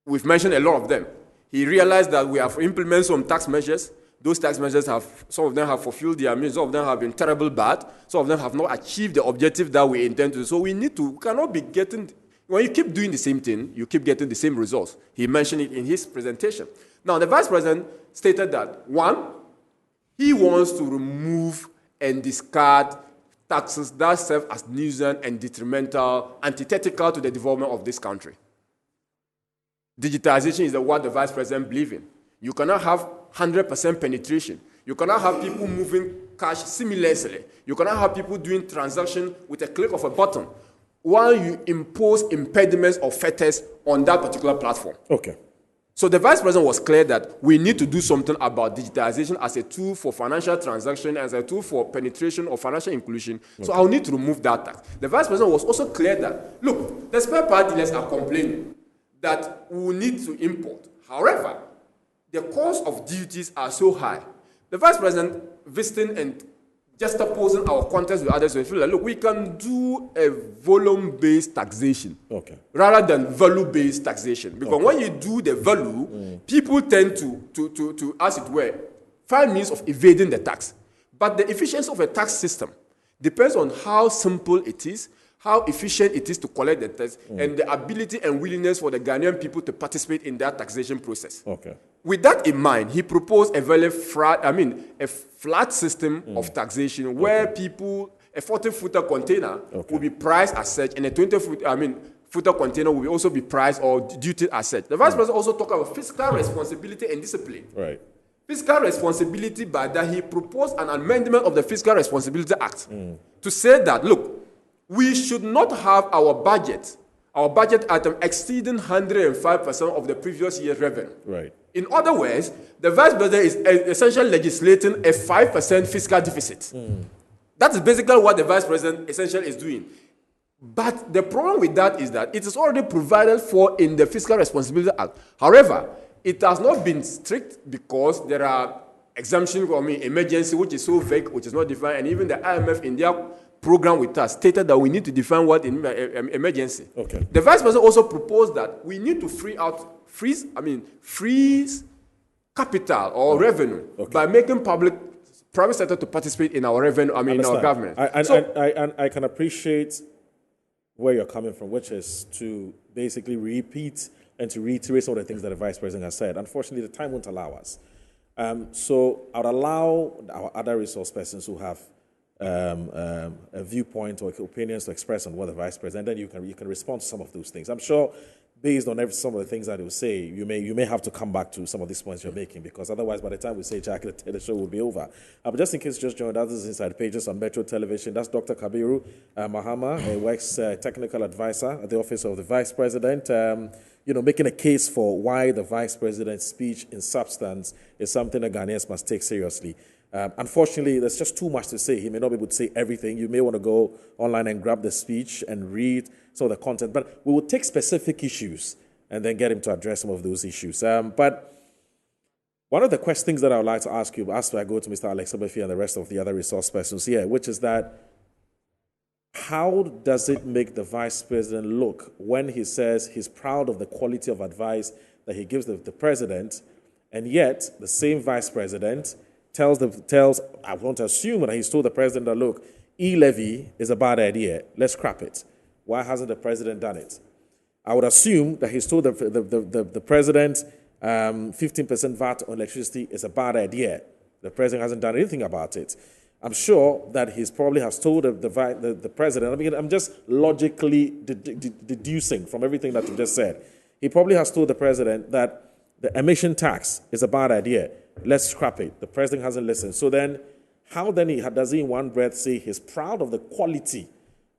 We've mentioned a lot of them. He realized that we have implemented some tax measures. Those tax measures some of them have fulfilled their means, some of them have been terrible bad, some of them have not achieved the objective that we intend to. So we cannot be getting When you keep doing the same thing, you keep getting the same results. He mentioned it in his presentation. Now, the vice president stated that, one, he wants to remove and discard taxes that serve as nuisance and detrimental, antithetical to the development of this country. Digitization is what the vice president believes in. You cannot have 100% penetration. You cannot have people moving cash seamlessly. You cannot have people doing transactions with a click of a button while you impose impediments or fetters on that particular platform. Okay. So the vice president was clear that we need to do something about digitization as a tool for financial transaction, as a tool for penetration or financial inclusion. Okay. So I'll need to remove that tax. The vice president was also clear that, look, the spare part dealers are complaining that we will need to import. However, the cost of duties are so high. The vice president visiting and just opposing our contest with others, we feel like, look, we can do a volume-based taxation rather than value-based taxation. Because when you do the value, people tend to, as it were, find means of evading the tax. But the efficiency of a tax system depends on how simple it is, how efficient it is to collect the tax, and the ability and willingness for the Ghanaian people to participate in that taxation process. Okay. With that in mind, he proposed a very flat system of taxation where people, a 40-footer container will be priced as such, and a 20-footer container will also be priced or duty as such. The vice president also talked about fiscal responsibility and discipline. Right. Fiscal responsibility, by that he proposed an amendment of the Fiscal Responsibility Act to say that, look, we should not have our budget item exceeding 105% of the previous year's revenue. Right. In other words, the vice president is essentially legislating a 5% fiscal deficit. That is basically what the vice president essentially is doing. But the problem with that is that it is already provided for in the Fiscal Responsibility Act. However, it has not been strict because there are exemptions for emergency, which is so vague, which is not defined, and even the IMF in their program with us stated that we need to define what in emergency. Okay. The vice president also proposed that we need to freeze capital or revenue by making private sector to participate in our revenue, in our government. I can appreciate where you're coming from, which is to basically repeat and to reiterate some of the things that the vice president has said. Unfortunately, the time won't allow us. So I would allow our other resource persons who have a viewpoint or opinions to express on what the vice president, then you can respond to some of those things. I'm sure, based on some of the things that he will say, you may have to come back to some of these points you're making, because otherwise, by the time we say Jack, the show will be over. But just in case you just joined us, this is Inside Pages on Metro Television. That's Dr. Kabiru Mahama, a works technical advisor at the office of the vice president. Making a case for why the vice president's speech in substance is something that Ghanaians must take seriously. Unfortunately, there's just too much to say. He may not be able to say everything. You may want to go online and grab the speech and read some of the content. But we will take specific issues and then get him to address some of those issues. But one of the questions that I would like to ask you, after I go to Mr. Alex Obefi and the rest of the other resource persons here, which is that how does it make the vice president look when he says he's proud of the quality of advice that he gives the president, and yet the same vice president tells, I want to assume that he's told the president that, look, e-levy is a bad idea. Let's scrap it. Why hasn't the president done it? I would assume that he's told the president 15% VAT on electricity is a bad idea. The president hasn't done anything about it. I'm sure that he probably has told the president, I'm just logically deducing from everything that you just said. He probably has told the president that the emission tax is a bad idea. Let's scrap it. The president hasn't listened. So then, how then does he in one breath say he's proud of the quality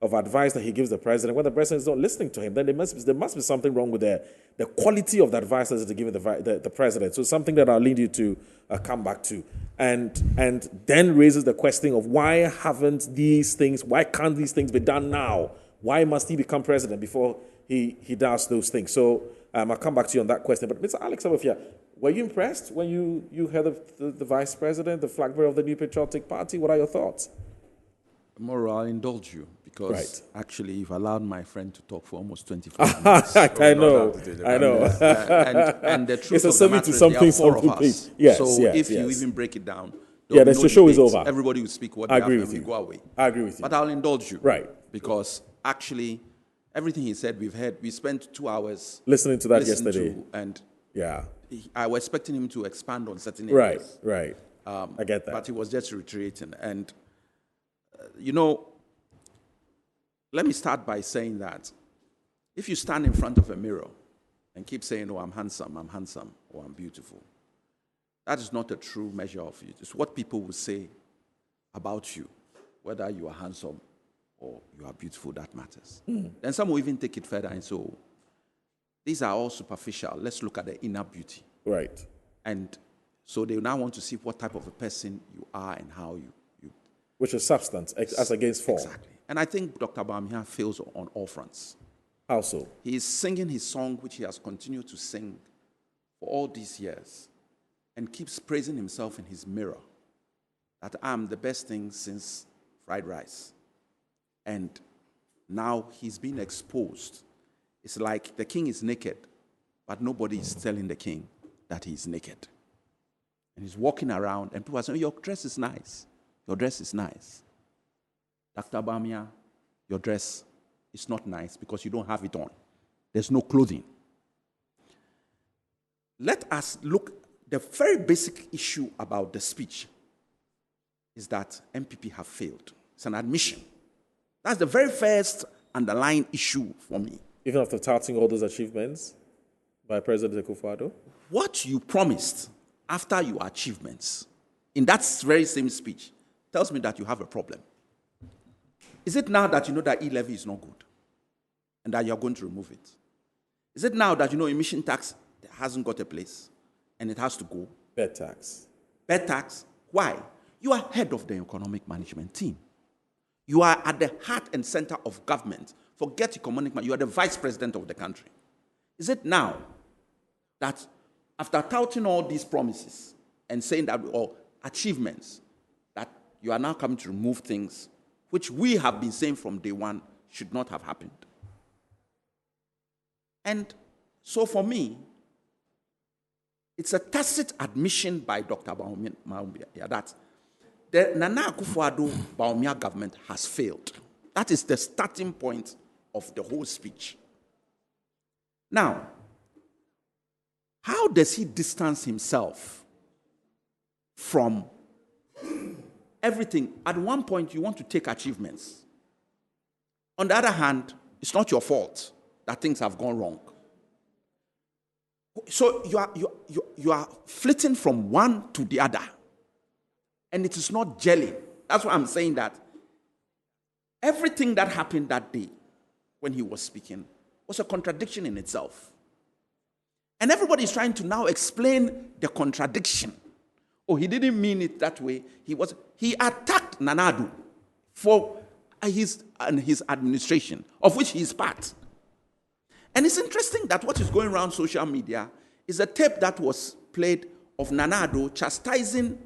of advice that he gives the president when the president is not listening to him? Then there must be something wrong with the quality of the advice that he's giving the president. So something that I'll lead you to come back to. And then raises the question of why can't these things be done now? Why must he become president before he does those things? So I'll come back to you on that question. But Mr. Alex Abofia, were you impressed when you heard the vice president, the flag bearer of the New Patriotic Party? What are your thoughts? Moro, I'll indulge you because actually you've allowed my friend to talk for almost 24 minutes. I know. And the truth it's of the matter is there are four of us. Yes, so yes, if you even break it down, the show is over. Everybody will speak what they have and we go away. I agree with you. But I'll indulge you. Right. Because actually, Everything he said, we've heard. We spent 2 hours listening to that yesterday. And yeah, I was expecting him to expand on certain areas. Right. I get that. But he was just reiterating. And, you know, let me start by saying that if you stand in front of a mirror and keep saying, oh, I'm handsome, or I'm beautiful, that is not a true measure of you. It's what people will say about you, whether you are handsome or you are beautiful, that matters. Then some will even take it further and say, oh, these are all superficial. Let's look at the inner beauty. Right. And so they now want to see what type of a person you are and how you which is substance, as against form. Exactly. And I think Dr. BAWUMIA fails on all fronts. How so? He is singing his song, which he has continued to sing for all these years, and keeps praising himself in his mirror, that I'm the best thing since fried rice. And now he's being exposed. It's like the king is naked, but nobody is telling the king that he's naked. And he's walking around, and people are saying, your dress is nice. Your dress is nice. Dr. BAWUMIA, your dress is not nice because you don't have it on. There's no clothing. Let us look, the very basic issue about the speech is that MPP have failed. It's an admission. That's the very first underlying issue for me. Even after touting all those achievements by President Akufo-Addo? What you promised after your achievements in that very same speech tells me that you have a problem. Is it now that you know that e-levy is not good and that you're going to remove it? Is it now that you know emission tax hasn't got a place and it has to go? Bed tax. Bed tax? Why? You are head of the economic management team. You are at the heart and center of government. Forget economic management. You are the vice president of the country. Is it now that after touting all these promises and saying that all achievements, that you are now coming to remove things which we have been saying from day one should not have happened? And so for me, it's a tacit admission by Dr. BAWUMIA that the Nana Akufo-Addo BAWUMIA government has failed. That is the starting point of the whole speech. Now, how does he distance himself from everything? At one point, you want to take achievements. On the other hand, it's not your fault that things have gone wrong. So you are flitting from one to the other, and it is not gelling. That's why I'm saying that everything that happened that day when he was speaking was a contradiction in itself. And everybody is trying to now explain the contradiction. Oh, he didn't mean it that way. He attacked Nana Addo for his administration, of which he is part. And it's interesting that what is going around social media is a tape that was played of Nana Addo chastising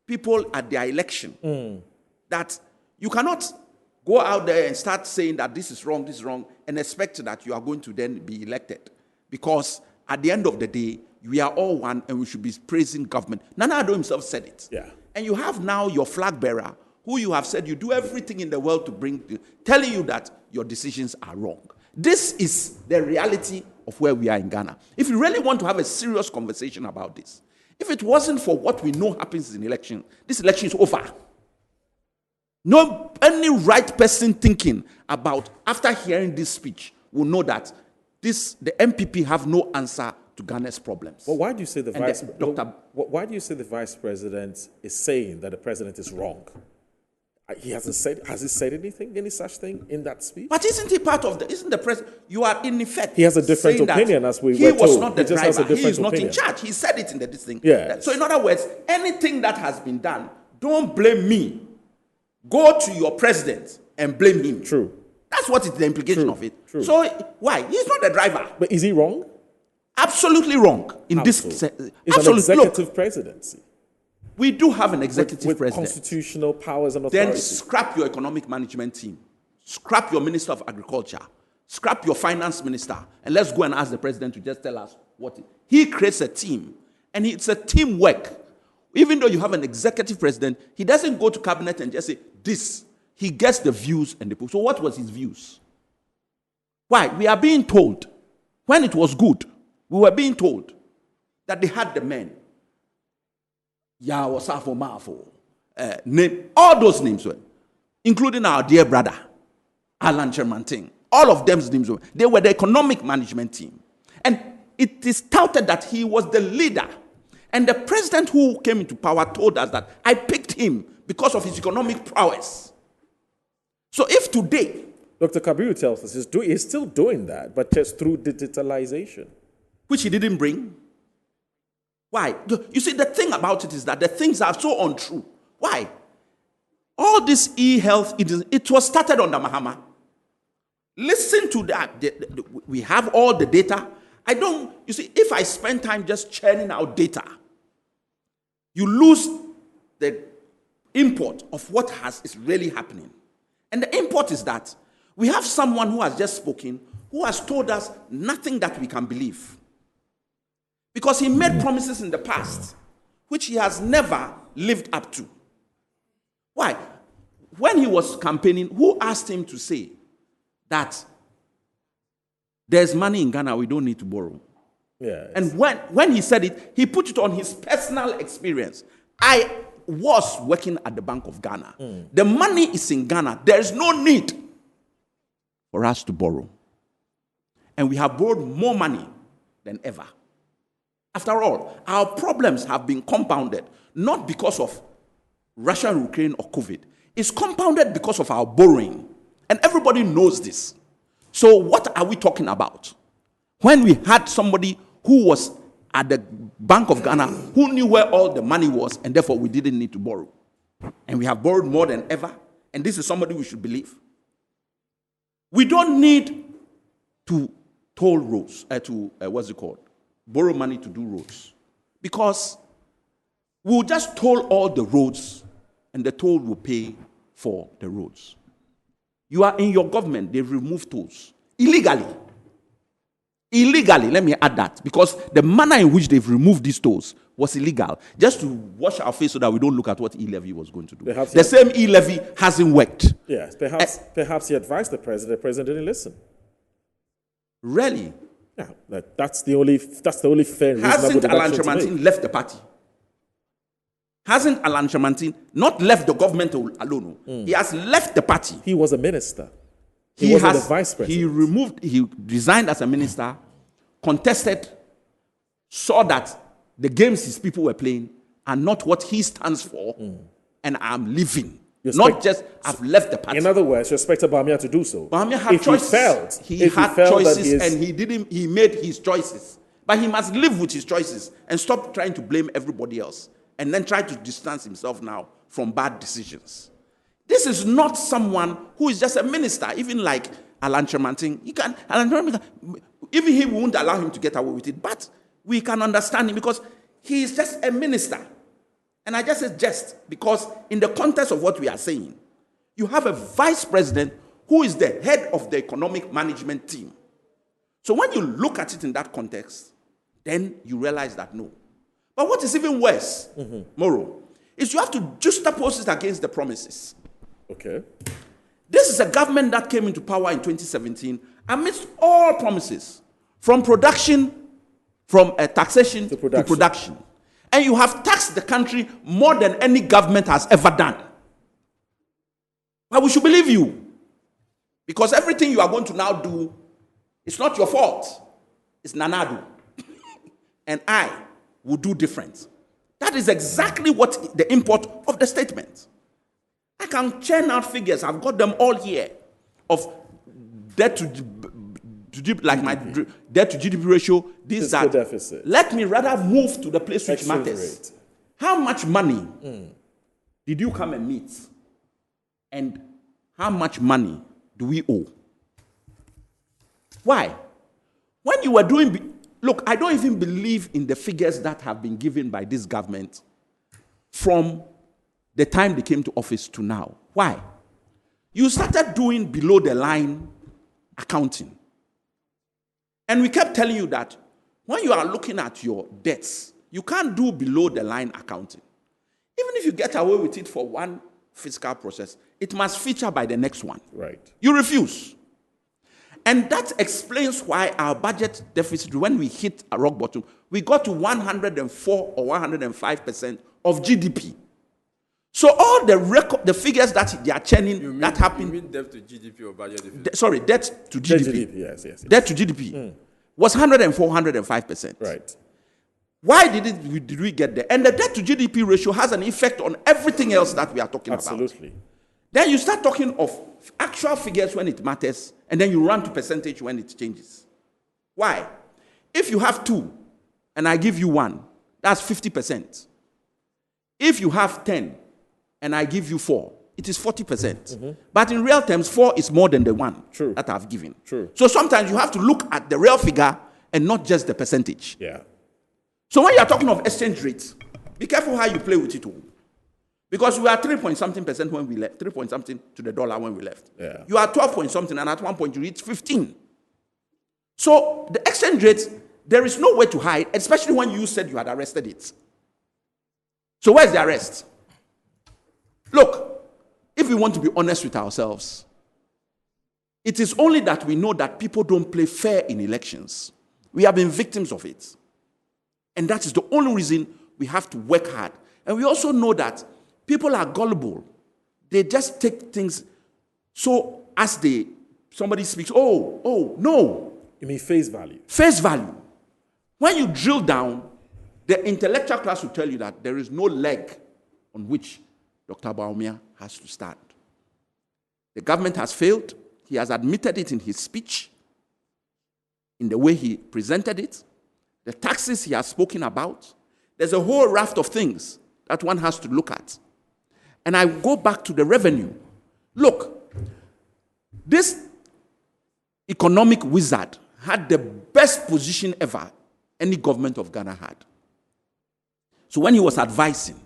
people at their election. That you cannot go out there and start saying that this is wrong, and expect that you are going to then be elected. Because at the end of the day, we are all one and we should be praising government. Nana Addo himself said it. Yeah. And you have now your flag bearer, who you have said you do everything in the world to bring, telling you that your decisions are wrong. This is the reality of where we are in Ghana. If you really want to have a serious conversation about this, if it wasn't for what we know happens in election, this election is over. No, any right person thinking about, after hearing this speech, will know that the MPP have no answer to Ghana's problems. Well, why do you say why do you say the vice president is saying that the president is wrong? He hasn't said. Has he said any such thing in that speech? But isn't he part of isn't the president? You are in effect. He has a different opinion, as we were told. He was not the driver. He is not in charge. He said it in this thing. Yeah. So in other words, anything that has been done, don't blame me. Go to your president and blame him. True. That's what is the implication of it. True. So why? He's not the driver. But is he wrong? Absolutely wrong. In this, it's an executive presidency. We do have an executive with president. Constitutional powers and authority. Then scrap your economic management team. Scrap your minister of agriculture. Scrap your finance minister. And let's go and ask the president to just tell us what. He creates a team. And it's a teamwork. Even though you have an executive president, he doesn't go to cabinet and just say this. He gets the views and the. So what was his views? Why? We are being told, when it was good, we were being told that they had the men. Yawasafo Mafo. Name, all those names were, including our dear brother, Alan Chermanting. All of them's names were. They were the economic management team. And it is touted that he was the leader. And the president who came into power told us that I picked him because of his economic prowess. So if today... Dr. Kabiru tells us he's still doing that, but just through digitalization. Which he didn't bring. Why? You see, the thing about it is that the things are so untrue. Why? All this e-health, it was started under Mahama. Listen to that. We have all the data. You see, if I spend time just churning out data, you lose the import of what is really happening. And the import is that we have someone who has just spoken, who has told us nothing that we can believe. Because he made promises in the past, which he has never lived up to. Why? When he was campaigning, who asked him to say that there's money in Ghana, we don't need to borrow? Yeah, and when he said it, he put it on his personal experience. I was working at the Bank of Ghana. The money is in Ghana. There is no need for us to borrow. And we have borrowed more money than ever. After all, our problems have been compounded, not because of Russia, Ukraine, or COVID. It's compounded because of our borrowing. And everybody knows this. So what are we talking about? When we had somebody who was at the Bank of Ghana, who knew where all the money was, and therefore we didn't need to borrow. And we have borrowed more than ever, and this is somebody we should believe. We don't need to toll roads, borrow money to do roads. Because we'll just toll all the roads, and the toll will pay for the roads. You are in your government, they've removed tolls. Illegally. Illegally, let me add that, because the manner in which they've removed these tolls was illegal, just to wash our face so that we don't look at what e-levy was going to do. The same e-levy hasn't worked. Yes, perhaps he advised the president didn't listen. Really? Yeah, that's the only fair reasonable Hasn't Alan deduction to Chermanting make. left the party? Hasn't Alan Chermanting not left the government alone? He has left the party. He was a minister. He wasn't the vice president. He resigned as a minister, contested, saw that the games his people were playing are not what he stands for, and I'm leaving. I've left the party. In other words, you expected BAWUMIA to do so. BAWUMIA had choices. He had choices, and he made his choices. But he must live with his choices and stop trying to blame everybody else, and then try to distance himself now from bad decisions. This is not someone who is just a minister, even like Alan Chermanting. Even he won't allow him to get away with it, but we can understand him because he is just a minister. And I just say just because in the context of what we are saying, you have a vice president who is the head of the economic management team. So when you look at it in that context, then you realize that no. But what is even worse, Moro, is you have to juxtapose it against the promises. Okay. This is a government that came into power in 2017 amidst all promises, from production, from taxation to production. And you have taxed the country more than any government has ever done. But we should believe you. Because everything you are going to now do, it's not your fault. It's Nanadu. And I will do different. That is exactly what the import of the statement. I can churn out figures. I've got them all here of debt to like my debt to GDP ratio. This that. Deficit. Let me rather move to the place which matters. Rate. How much money did you come and meet? And how much money do we owe? Why? When you were doing... Look, I don't even believe in the figures that have been given by this government from the time they came to office to now. Why? You started doing below the line accounting. And we kept telling you that when you are looking at your debts, you can't do below the line accounting. Even if you get away with it for one fiscal process, it must feature by the next one. Right. You refuse. And that explains why our budget deficit, when we hit a rock bottom, we got to 104 or 105% of GDP. So all the figures that they are churning, that happened. You mean debt to GDP or budget deficit? Debt to GDP. Yes. Debt to GDP was 104, 105%. Right. Why did we get there? And the debt to GDP ratio has an effect on everything else that we are talking about. Absolutely. Then you start talking of actual figures when it matters, and then you run to percentage when it changes. Why? If you have 2 and I give you 1, that's 50%. If you have 10 and I give you 4, it is 40%. But in real terms, 4 is more than the 1 that I've given. True. So sometimes you have to look at the real figure and not just the percentage. Yeah. So when you are talking of exchange rates, be careful how you play with it all. Because we are 3-point-something% when we left, 3-point-something to the dollar when we left. Yeah. You are 12-point-something, and at one point you reach 15. So the exchange rate, there is no way to hide, especially when you said you had arrested it. So where's the arrest? Look, if we want to be honest with ourselves, it is only that we know that people don't play fair in elections. We have been victims of it. And that is the only reason we have to work hard. And we also know that people are gullible. They just take things so as somebody speaks, no. You mean face value? Face value. When you drill down, the intellectual class will tell you that there is no leg on which Dr. BAWUMIA has to stand. The government has failed. He has admitted it in his speech, in the way he presented it. The taxes he has spoken about. There's a whole raft of things that one has to look at. And I go back to the revenue. Look, this economic wizard had the best position ever any government of Ghana had. So when he was advising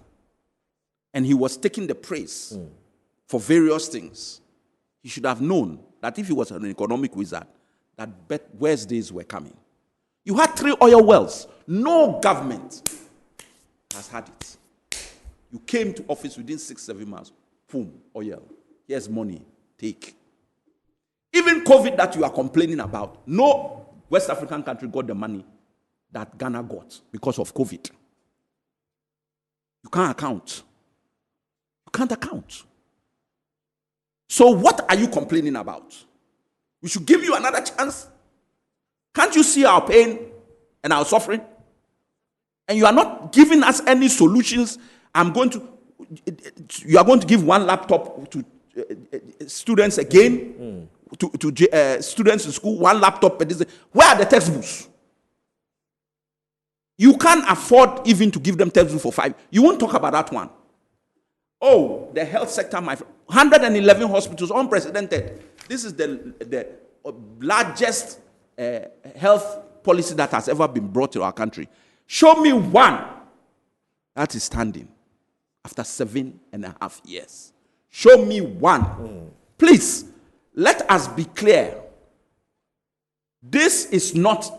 and he was taking the praise for various things, he should have known that if he was an economic wizard, that worse days were coming. You had 3 oil wells. No government has had it. You came to office within 6-7 months. Boom, oil. Here's money. Take. Even COVID that you are complaining about, no West African country got the money that Ghana got because of COVID. You can't account. You can't account. So what are you complaining about? We should give you another chance. Can't you see our pain and our suffering? And you are not giving us any solutions. You are going to give 1 laptop to students again, to students in school, 1 laptop. Where are the textbooks? You can't afford even to give them textbooks for 5. You won't talk about that one. Oh, the health sector, my friend. 111 hospitals, unprecedented. This is the largest health policy that has ever been brought to our country. Show me one that is standing after 7.5 years. Show me one. Please, let us be clear. This is not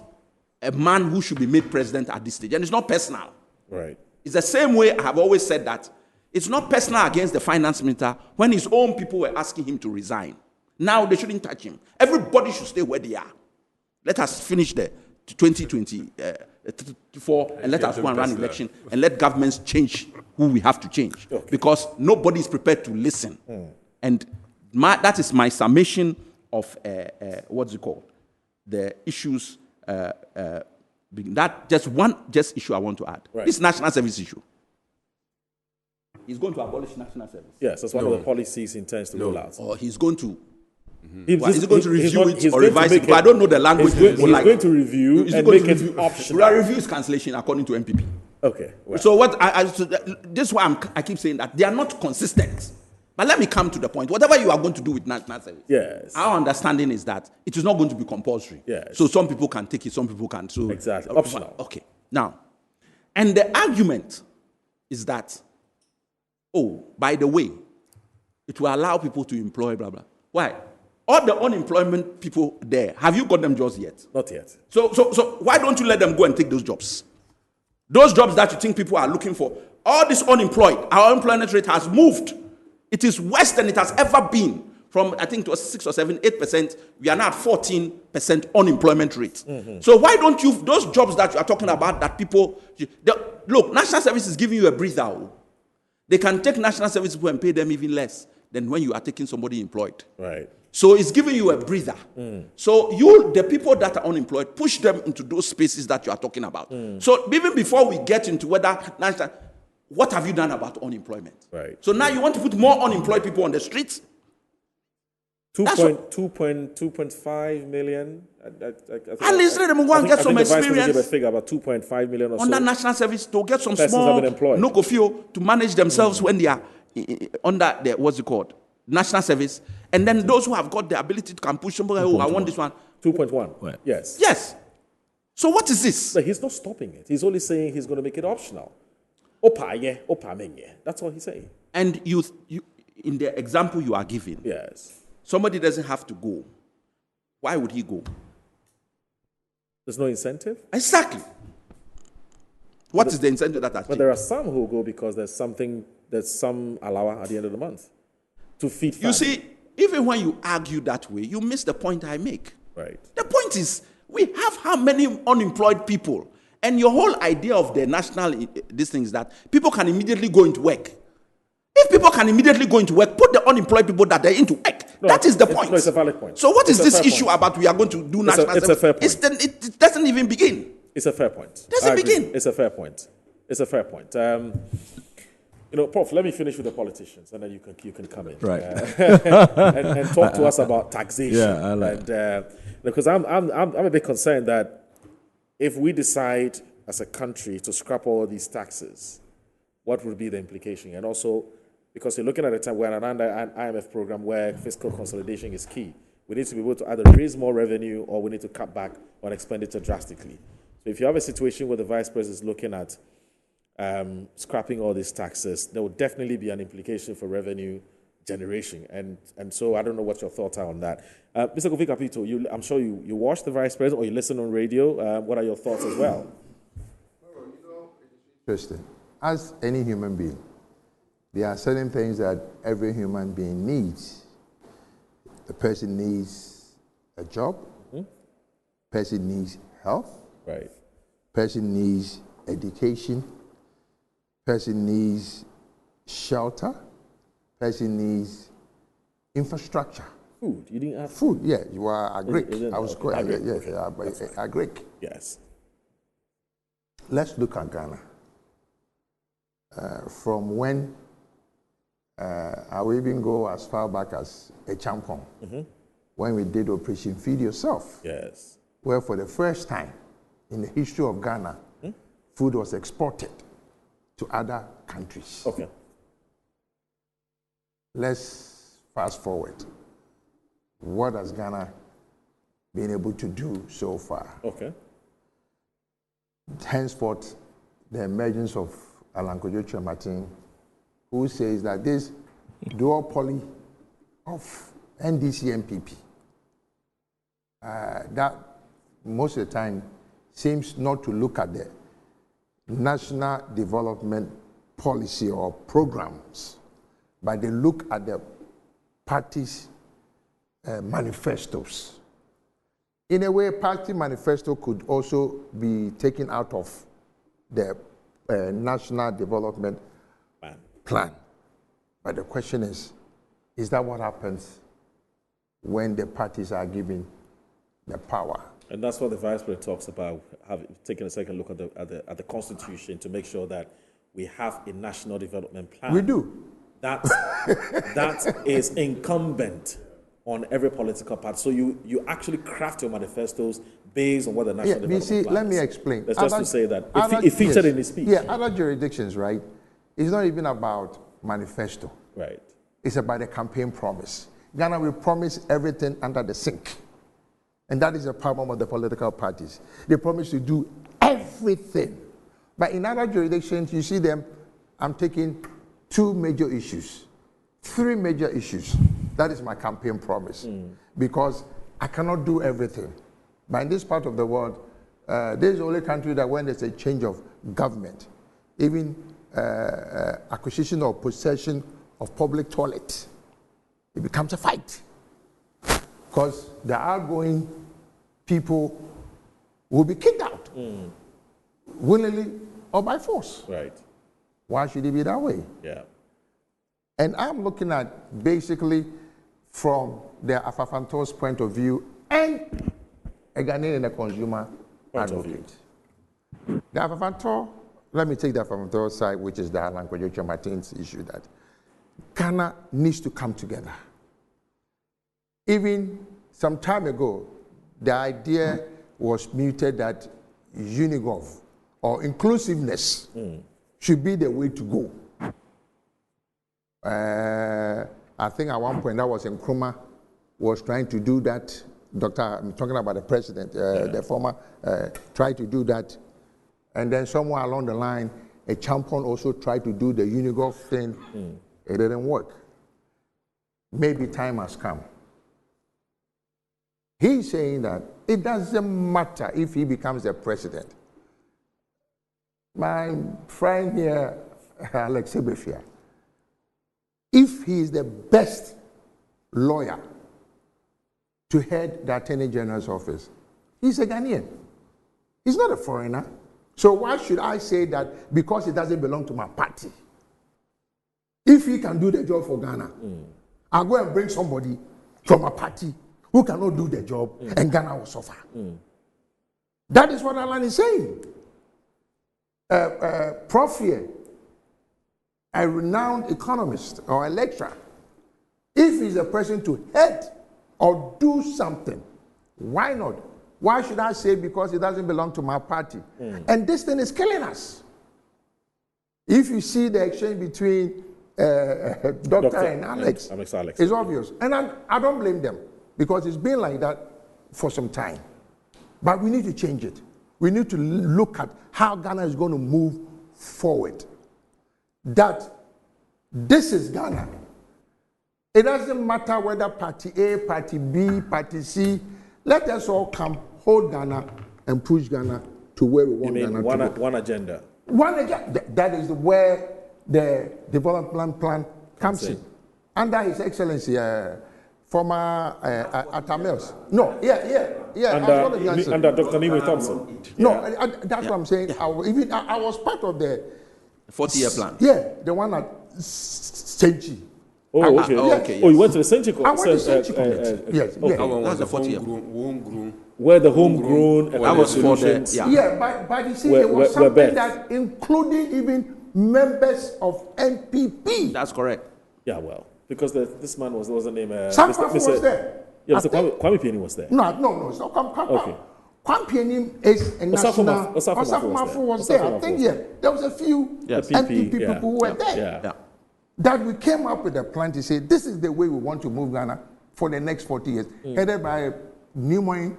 a man who should be made president at this stage. And it's not personal. Right. It's the same way I have always said that it's not personal against the finance minister when his own people were asking him to resign. Now they shouldn't touch him. Everybody should stay where they are. Let us finish the 2024 and let us go and run election and let governments change who we have to change. Okay. Because nobody is prepared to listen. And that is my summation of what's it called? The issues. That just issue I want to add. Right. This national service issue. He's going to abolish national service. Yes, that's one of the policies he intends to roll out. Or he's going to. Is he going to review it or revise it? But I don't know the language. He's going to review and make it optional. Review is cancellation according to MPP. Okay. Well. So this is why I keep saying that they are not consistent. But let me come to the point. Whatever you are going to do with national service, yes, our understanding is that it is not going to be compulsory. Yes. So some people can take it, some people can. So exactly. Optional. Okay. Now, and the argument is that, oh, by the way, it will allow people to employ, blah, blah. Why? All the unemployment people there, have you got them jobs yet? Not yet. So why don't you let them go and take those jobs? Those jobs that you think people are looking for. All this unemployed, our unemployment rate has moved. It is worse than it has ever been. From, I think it was 6 or 7, 8%, we are now at 14% unemployment rate. So why don't you, those jobs that you are talking about, that people, look, national service is giving you a breather. They can take national service people and pay them even less than when you are taking somebody employed. Right. So it's giving you a breather. So you, the people that are unemployed, push them into those spaces that you are talking about. So even before we get into whether national, what have you done about unemployment? Right. So now you want to put more unemployed people on the streets? 2.5 million. At least let them go and get some experience. Give a figure about 2.5 million or under so. national service to get some persons small no go feel to manage themselves when they are under the what's it called, national service, and then those who have got the ability to can push somebody. Oh, I want this one. 2.1. Yes. Yes. So what is this? But he's not stopping it. He's only saying he's going to make it optional. Opa ye, opa menye. That's all he's saying. And you in the example you are giving. Yes. Somebody doesn't have to go. Why would he go? There's no incentive? Exactly. What is the incentive that? But there are some who go because there's some allowance at the end of the month to feed family. You see, even when you argue that way, you miss the point I make. Right. The point is, we have how many unemployed people? And your whole idea of the national, this thing is that people can immediately go into work. If people can immediately go into work, put the unemployed people that are into work. No, that is the point. No, it's a valid point. So what is this issue about we are going to do national service? It's a fair point. It doesn't even begin. It's a fair point. Doesn't begin. It's a fair point. It's a fair point. Prof, let me finish with the politicians, and then you can come in. Right. And talk to us about taxation. Yeah, I like because I'm a bit concerned that if we decide as a country to scrap all these taxes, what would be the implication? And also, because you're looking at a time where an IMF program where fiscal consolidation is key, we need to be able to either raise more revenue or we need to cut back on expenditure drastically. So if you have a situation where the vice president is looking at scrapping all these taxes, there will definitely be an implication for revenue generation. And so I don't know what your thoughts are on that. Mr. Kofi Kapito, I'm sure you watch the vice president or you listen on radio. What are your thoughts as well? Interesting. As any human being, there are certain things that every human being needs. The person needs a job. Person needs health. Right. Person needs education. Person needs shelter. Person needs infrastructure. Food. You didn't have food. Yeah, you are a Greek. I was okay. a Greek. Yes. Let's look at Ghana. From when I will even go as far back as a champon, when we did Operation Feed Yourself. Yes. Where for the first time in the history of Ghana, food was exported to other countries. Okay. Let's fast forward. What has Ghana been able to do so far? Okay. Henceforth, the emergence of Alan Kojo Martin, who says that this duopoly of NDC and PP, that most of the time seems not to look at the national development policy or programs, but they look at the party's manifestos. In a way, party manifesto could also be taken out of the national development plan. But the question is that what happens when the parties are given the power? And that's what the vice president talks about, taking a second look at the constitution to make sure that we have a national development plan. We do. That is incumbent on every political party. So you actually craft your manifestos based on what the national development plan is. Let me explain. That's just to say that it featured in his speech. Yeah, other jurisdictions, right? It's not even about manifesto. Right. It's about the campaign promise. Ghana will promise everything under the sink. And that is the problem of the political parties. They promise to do everything. But in other jurisdictions, you see them, I'm taking 2 major issues, 3 major issues. That is my campaign promise. Because I cannot do everything. But in this part of the world, this is the only country that when there's a change of government, even acquisition or possession of public toilets it becomes a fight. Because the outgoing people will be kicked out, willingly or by force. Right. Why should it be that way? Yeah. And I'm looking at basically from the Afafanto's point of view and a Ghanaian and a consumer advocate. The Afafanto, let me take the Afafanto side, which is the Alan Kwadwo Martin's issue, that Ghana needs to come together. Even some time ago, the idea was muted that Unigov or inclusiveness should be the way to go. I think at one point that was Nkrumah was trying to do that. I'm talking about the president, the former, tried to do that. And then somewhere along the line, a champion also tried to do the Unigov thing. It didn't work. Maybe time has come. He's saying that it doesn't matter if he becomes the president. My friend here, Alex Ebefia, if he is the best lawyer to head the Attorney General's office, he's a Ghanaian. He's not a foreigner. So why should I say that because it doesn't belong to my party? If he can do the job for Ghana, I'll go and bring somebody from a party who cannot do the job and Ghana will suffer. That is what Alan is saying. Prof here, a renowned economist or a lecturer, if he's a person to head or do something, why not? Why should I say because it doesn't belong to my party? And this thing is killing us. If you see the exchange between Dr. and Alex, it's obvious. And I don't blame them because it's been like that for some time. But we need to change it. We need to look at how Ghana is going to move forward. That this is Ghana. It doesn't matter whether party A, party B, party C. Let us all come, hold Ghana, and push Ghana to where we want Ghana to go. One agenda. One agenda. That is where the development plan comes in. Under His Excellency, former Atamels. No, under Dr. Nime Thompson. No, that's what I'm saying. I was part of the 40-year plan. Yeah, the one at Senchi. Oh, okay. Okay. Oh, you went to the Senchi I went to Senchi Committee. Yes. That's the 40-year. Where the homegrown that was for the, but you see, there was something that including even members of NPP. That's correct. Yeah, well, because this man was the name. Sam was there. Yeah, Mr. Kwame Pieni was there. No, it's not Kwame. Okay. Kwame Pieni is a national. Osafo was there. I think there was a few NPP people who were there. Yeah. That we came up with a plan to say this is the way we want to move Ghana for the next 40 years, headed by Nimoy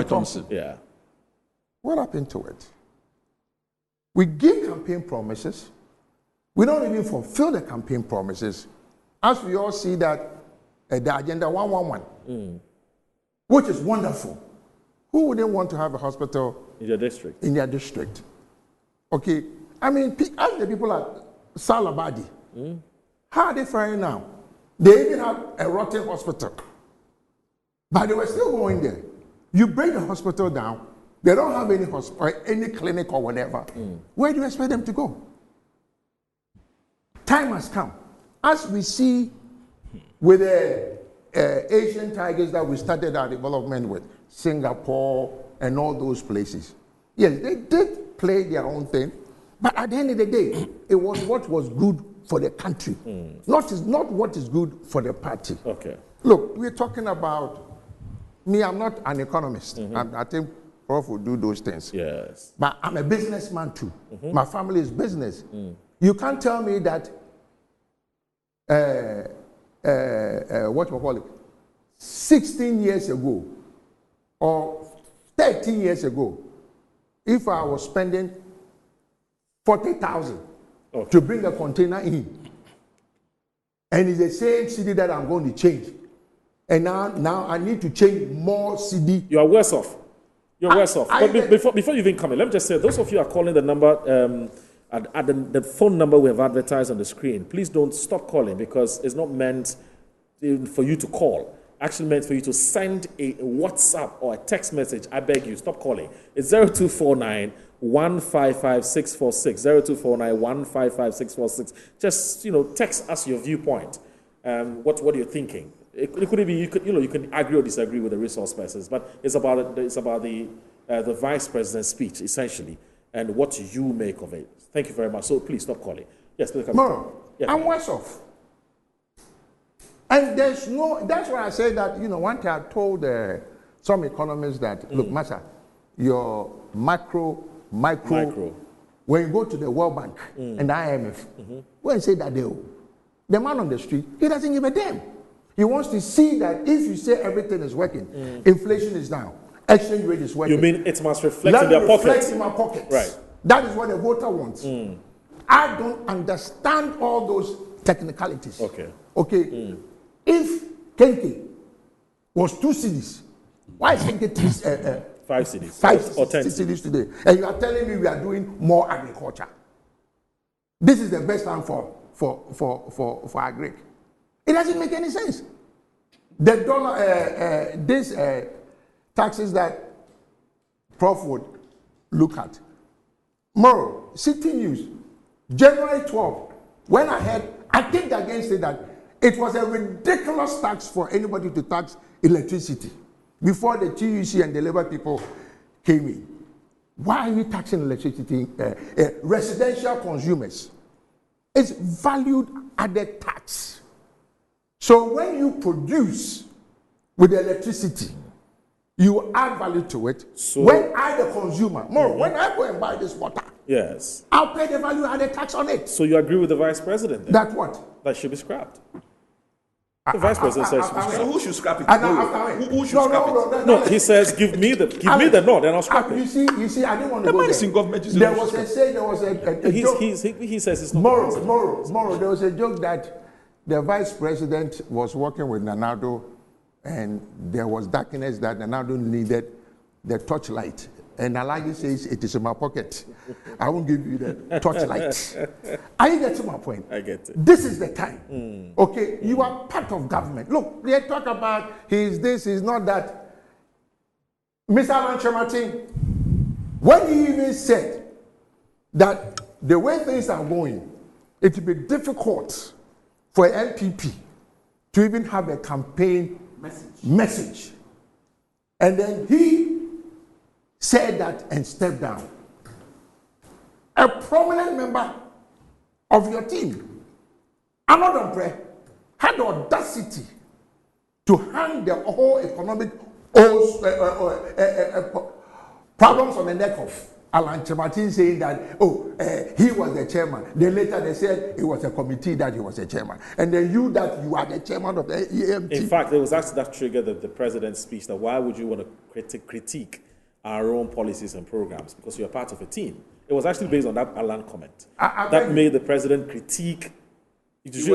Thompson. Yeah. What happened to it? We give campaign promises. We don't even fulfill the campaign promises. As we all see that the Agenda 111, which is wonderful. Who wouldn't want to have a hospital in their district? In their district. Okay. I mean, ask the people at Salabadi. How are they faring now? They even have a rotten hospital. But they were still going there. You break the hospital down, they don't have any hospital, any clinic or whatever. Where do you expect them to go? Time has come. As we see with the Asian tigers that we started our development with, Singapore and all those places. Yes, they did play their own thing, but at the end of the day, it was what was good for the country, not what is good for the party. Okay. Look, we're talking about me. I'm not an economist. I think Prof will do those things. Yes. But I'm a businessman too. My family is business. You can't tell me that what you call it, 16 years ago or 13 years ago, if I was spending 40,000 to bring a container in, and it's the same city that I'm going to change, and now I need to change more city. You are worse off. You're worse off. But before you even come in, let me just say, those of you who are calling the number, the phone number we have advertised on the screen, please don't stop calling because it's not meant for you to call. Actually meant for you to send a WhatsApp or a text message. I beg you, stop calling. It's 0249 155 646. 0249 155 646. Just, text us your viewpoint. What you're thinking. It could be you can agree or disagree with the resource persons, but it's about the vice president's speech essentially and what you make of it. Thank you very much. So please stop calling. Yes, please come. I'm worse off. And that's why I say that, one day I told some economists that, look, Master, your micro, when you go to the World Bank and the IMF, when you say that the man on the street, he doesn't give a damn. He wants to see that if you say everything is working, inflation is down, exchange rate is working. You mean it must reflect in their pocket? Reflect in my pocket. Right. That is what the voter wants. I don't understand all those technicalities. Okay. If Kenke was 2 cities, why is Kenke 5 cities? 5 or 10 cities today? And you are telling me we are doing more agriculture. This is the best time for agric. It doesn't make any sense. The dollar, these taxes that Prof would look at. Tomorrow, City News, January 12th, when I heard, I kicked against it that it was a ridiculous tax for anybody to tax electricity before the TUC and the Labour people came in. Why are you taxing electricity? Residential consumers. It's valued added tax. So when you produce with the electricity, you add value to it. So when I, the consumer, when I go and buy this water, yes, I'll pay the value added tax on it. So you agree with the vice president then? That what? That should be scrapped. The vice president says should be scrapped. So who should scrap it? Who should scrap it? No, he says give me the no, then I'll scrap it. You see, I didn't want to go there. In government There was a joke. He says it's not. Tomorrow, there was a joke that the vice president was working with Nanado, and there was darkness that Nanado needed the torchlight. And Alagi says, it is in my pocket. I won't give you the torchlight. Are you getting my point? I get it. This is the time. Okay, you are part of government. Look, they talk about he's this, he's not that. Mr. Alan Martin, when he even said that the way things are going, it will be difficult for NPP to even have a campaign message. And then he said that and stepped down. A prominent member of your team, Anodon Pre, had the audacity to hang the whole economic problems on the neck of Alan Martin, saying that, he was the chairman. Then later they said it was a committee that he was the chairman. And then you are the chairman of the EMT. In fact, it was actually that triggered the president's speech that why would you want to critique our own policies and programs because you're part of a team. It was actually based on that Alan comment that made the president critique. Do you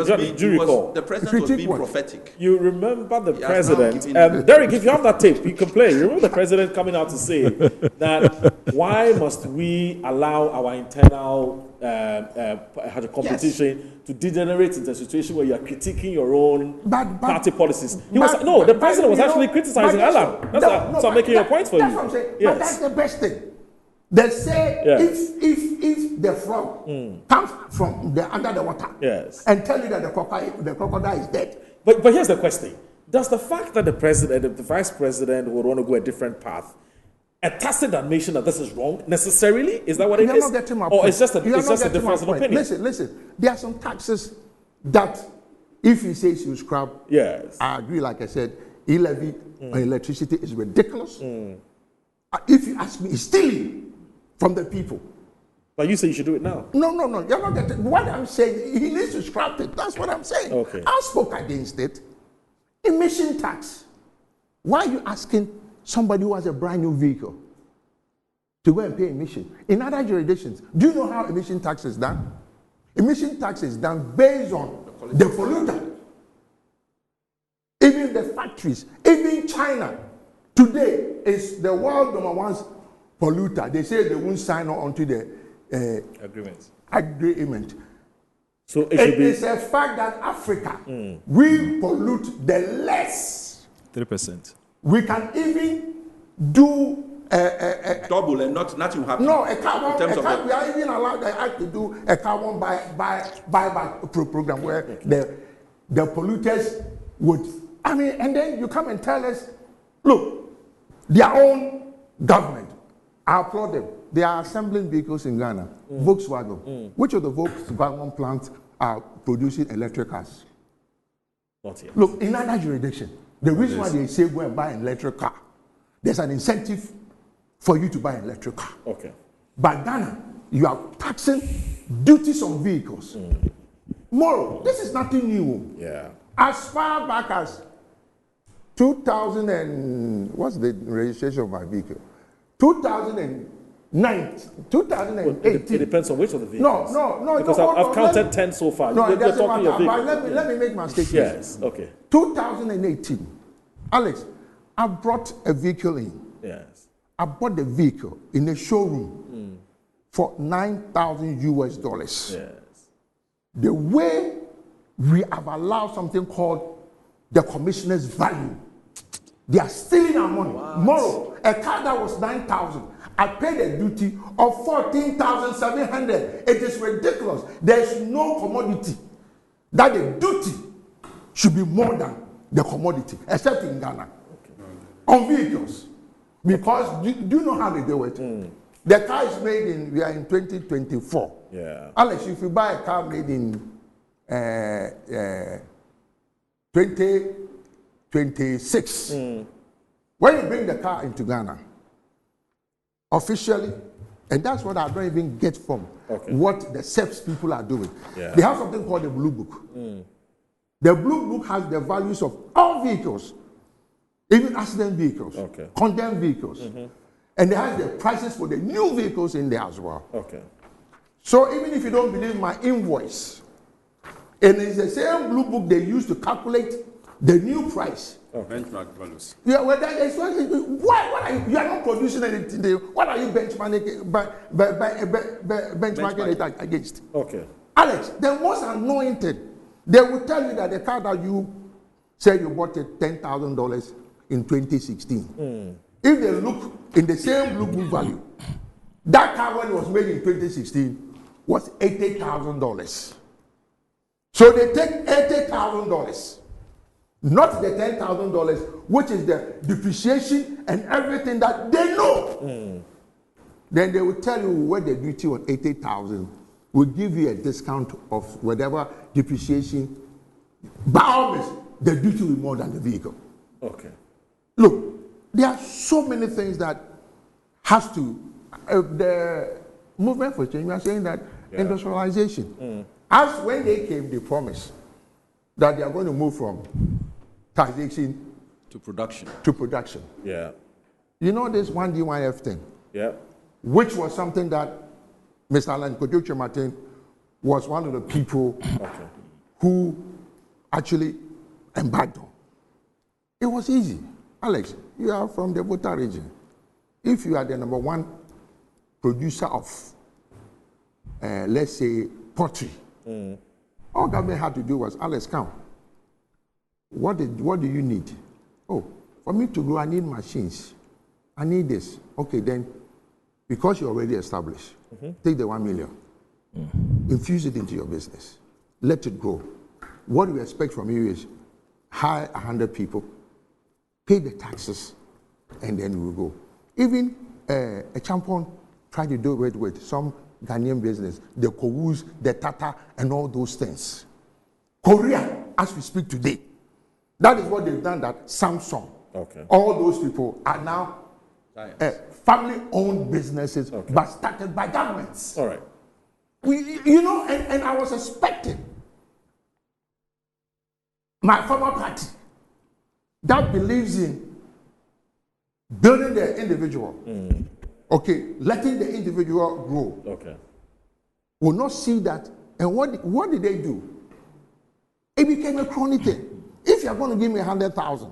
recall? The president was being prophetic. You remember the president? Derek, if you have that tape, you can play. You remember the president coming out to say that why must we allow our internal competition to degenerate into a situation where you are critiquing your own party policies? The president was actually criticizing Alan. So I'm making your point for you. That's what I'm saying. Yes. But that's the best thing. They say if the frog comes from under the water and tell you that the crocodile is dead. But here's the question. Does the fact that the vice president would want to go a different path a tacit admission that this is wrong necessarily? Is that what it is? Not getting my or point. It's just a difference in opinion? Listen. There are some taxes that if he says you scrap, I agree, like I said, e-levy on electricity is ridiculous. If you ask me, it's stealing from the people. But you say you should do it now. No. You're not getting what I'm saying. He needs to scrap it. That's what I'm saying. Okay. I spoke against it. Emission tax. Why are you asking somebody who has a brand new vehicle to go and pay emission? In other jurisdictions, do you know how emission tax is done? Emission tax is done based on the polluter. Even the factories, even China, today is the world number one polluter. They say they won't sign on to the agreement. So it is a fact that Africa, we pollute the less. 3%. We can even do double and nothing happen. No, we are even allowed to do a carbon buyback program where the polluters would. I mean, and then you come and tell us, look, their own government. I applaud them. They are assembling vehicles in Ghana. Volkswagen. Which of the Volkswagen plants are producing electric cars? Not yet. Look, in other jurisdiction, the reason why they say go and buy an electric car, there's an incentive for you to buy an electric car. Okay. But Ghana, you are taxing duties on vehicles. Moreover, this is nothing new. Yeah. As far back as 2000 and what's the registration of my vehicle? 2009, 2018. It depends on which of the vehicles. No. Because I've counted 10 so far. No, you're talking your vehicle. Let me make my statement. Yes. Okay. 2018, Alex, I brought a vehicle in. Yes. I bought the vehicle in a showroom for $9,000 US. Yes. The way we have allowed something called the commissioner's value, they are stealing our money. Tomorrow, a car that was 9,000, I paid a duty of 14,700. It is ridiculous. There is no commodity that the duty should be more than the commodity, except in Ghana, on vehicles. Because do you know how they do it? The car is made in, we are in 2024. Yeah. Alex, if you buy a car made in 2026, when you bring the car into Ghana, officially, and that's what I don't even get from what the SEPS people are doing. Yeah. They have something called the Blue Book. The Blue Book has the values of all vehicles, even accident vehicles, condemned vehicles. And it has the prices for the new vehicles in there as well. Okay. So even if you don't believe my invoice, and it's the same Blue Book they use to calculate the new price. Benchmark values. Yeah, well, that is what are you are not producing anything. What are you benchmarking it against? Okay. Alex, the most annoying thing, they will tell you that the car that you said you bought it $10,000 in 2016. If they look in the same Blue Book value, that car when it was made in 2016 was $80,000. So they take $80,000, not the $10,000, which is the depreciation and everything that they know. Then they will tell you what the duty on $80,000 will give you a discount of whatever depreciation. By all means, the duty will be more than the vehicle. Okay. Look, there are so many things that has to. The movement for change, we are saying that industrialization. As when they came, they promised that they are going to move from taxation to production. Yeah. You know this 1D1F thing? Yeah. Which was something that Mr. Alan Kojoche Martin was one of the people who actually embarked on. It was easy. Alex, you are from the Volta region. If you are the number one producer of, let's say, pottery, all government had to do was, Alex, come. What do you need? Oh, for me to grow, I need machines. I need this. Okay, then, because you're already established, take the 1 million, infuse it into your business, let it grow. What we expect from you is hire 100 people, pay the taxes, and then we will go. Even a champion tried to do it with some Ghanaian business, the Kowus, the Tata, and all those things. Korea, as we speak today, that is what they've done, that Samsung, all those people are now family-owned businesses, but started by governments. All right. You know, and I was expecting my former party that believes in building the individual, letting the individual grow, will not see that. And what did they do? It became a chronic thing. If you're going to give me 100,000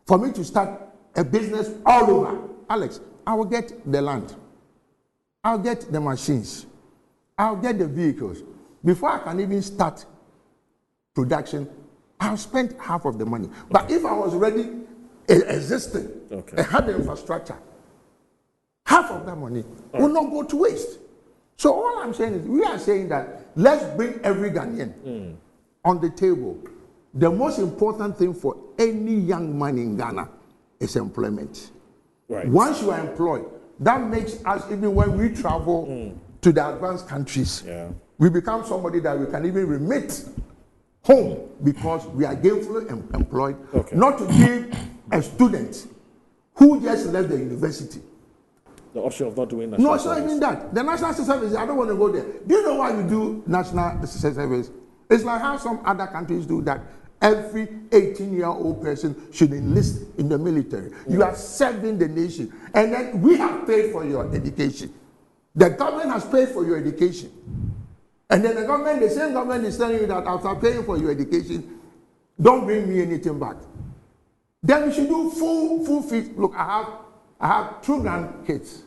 for me to start a business all over, Alex, I will get the land, I'll get the machines, I'll get the vehicles. before I can even start production, I've spent half of the money. But if I was already existing and had the infrastructure, half of that money will not go to waste. So all I'm saying is, we are saying that let's bring every Ghanaian on the table. The most important thing for any young man in Ghana is employment. Right. Once you are employed, that makes us, even when we travel to the advanced countries, we become somebody that we can even remit home because we are gainfully employed. Not to give a student who just left the university the option of not doing national service. No, it's not even that. The national service, I don't want to go there. Do you know why you do national service? It's like how some other countries do that. Every 18-year-old person should enlist in the military. You are serving the nation. And then we have paid for your education. The government has paid for your education. And then the same government is telling you that after paying for your education, don't bring me anything back. Then we should do full fees. Look, I have 2 grandkids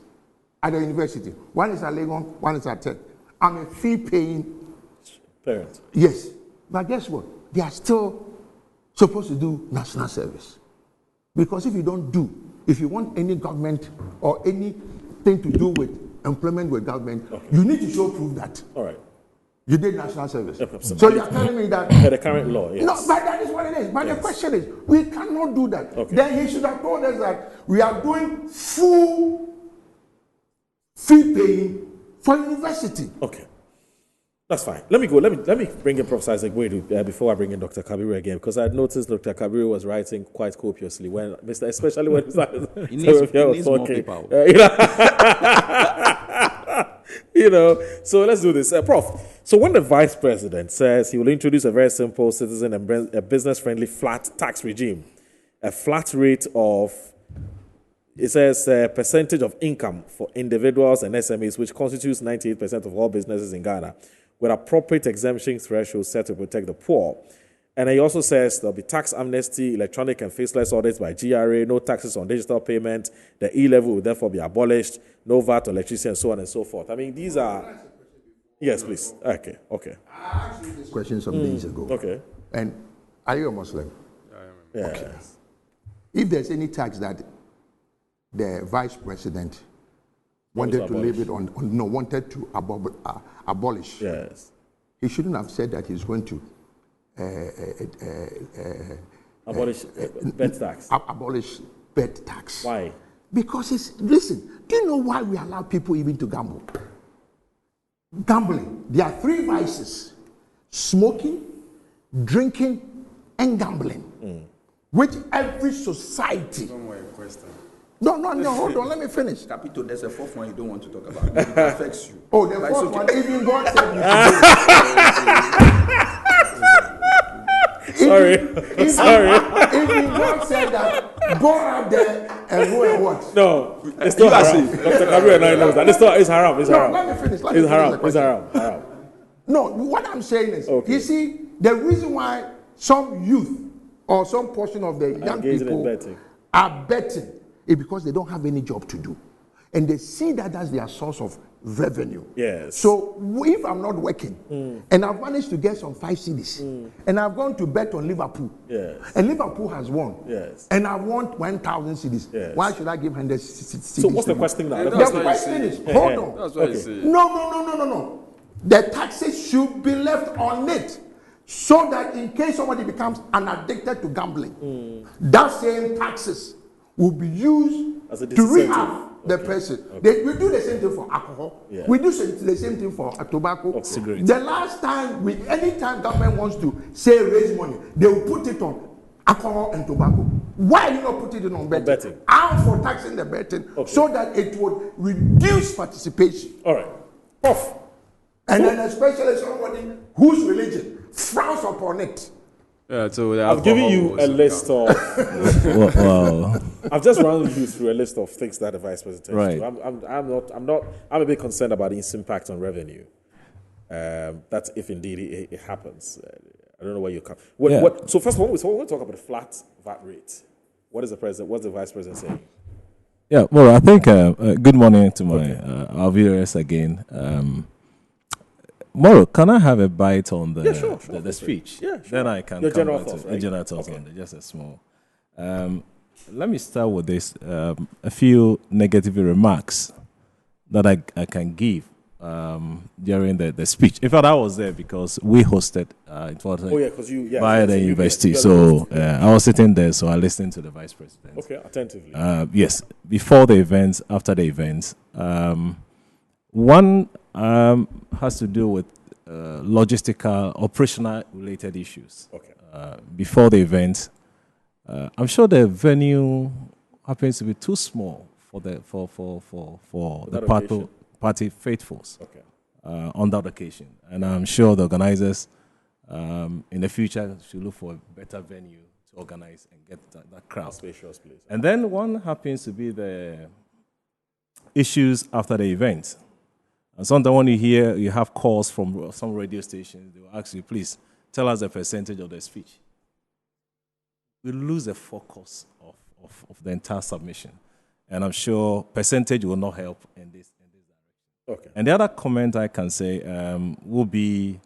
at the university. One is at Legon, one is at Tech. I'm a fee-paying parent. Yes. But guess what? They are still supposed to do national service. Because if you want any government or anything to do with employment with government, you need to show proof that. All right. You did national service. So you're telling me that the current law, yes. No, but that is what it is. But the question is, we cannot do that. Then he should have told us that we are doing full fee paying for university. Okay. That's fine. Let me go. Let me bring in Professor Isaac Boyd before I bring in Dr. Kabiru again, because I noticed Dr. Kabiru was writing quite copiously especially when he needs more people. So let's do this. Prof, so when the Vice President says he will introduce a very simple citizen and a business-friendly flat tax regime, a flat rate of, it says, percentage of income for individuals and SMEs, which constitutes 98% of all businesses in Ghana, with appropriate exemption thresholds set to protect the poor. And he also says there'll be tax amnesty, electronic and faceless audits by GRA, no taxes on digital payment, the E-level will therefore be abolished, no VAT on electricity, and so on and so forth. I mean, these are... Yes, please. Okay. I asked you this question some days ago. Okay. And are you a Muslim? Yeah. Okay. If there's any tax that the Vice President wanted to leave it on, wanted to abolish, yes, he shouldn't have said that he's going to abolish bed tax. Abolish bed tax. Why? Because listen, do you know why we allow people even to gamble? Gambling. There are 3 vices: smoking, drinking, and gambling. Which every society. No, hold on, let me finish. Capito, there's a 4th one you don't want to talk about. It affects you. Oh, the 4th one, even God said you should Sorry. Even God said that, go out there and go and what? No, it's not haram. Dr. Kabiru and I know that. It's haram. It's haram. Let me finish. It's haram. No, what I'm saying is, you see, the reason why some youth or some portion of the young people are betting is because they don't have any job to do. And they see that as their source of revenue. Yes. So if I'm not working and I've managed to get some 5 cedis and I've gone to bet on Liverpool, and Liverpool has won, and I want 1,000 cedis, why should I give 100 cedis? So what's the question now? The question is, hold on. That's what I say. No. The taxes should be left on it, so that in case somebody becomes addicted to gambling, that same taxes will be used to rehab the person. We do the same thing for alcohol. We do the same thing for tobacco. Cigarettes. The last time, anytime government wants to say raise money, they will put it on alcohol and tobacco. Why you not put it on betting? I'm for taxing the betting so that it would reduce participation. All right. Off. And then especially somebody whose religion frowns upon it. Yeah, so I've given you a list of. Wow. I've just run you through a list of things that the Vice President right. do. I'm a bit concerned about its impact on revenue. That's if indeed it happens. I don't know where you come. So first of all, we'll talk about the flat VAT rate. What's the Vice President saying? Yeah, well, I think good morning to our viewers again. Moro, can I have a bite on the sure, the speech? Yeah, sure. Then I can Your come general back thoughts, to right? general thoughts on it, just a small. Let me start with this. A few negative remarks that I can give during the speech. In fact, I was there because we hosted it was by the university. So I was sitting there, so I listened to the vice president. Okay, attentively. Yes, before the events, after the events. One has to do with logistical, operational related issues. Okay. Before the event, I'm sure the venue happens to be too small for the party faithfuls. Okay. On that occasion, and I'm sure the organizers in the future should look for a better venue to organize and get that crowd. Spacious place. And then one happens to be the issues after the event. And sometimes when you have calls from some radio stations, they will ask you, please tell us the percentage of the speech. We lose the focus of the entire submission. And I'm sure percentage will not help in this direction. Okay. And the other comment I can say will be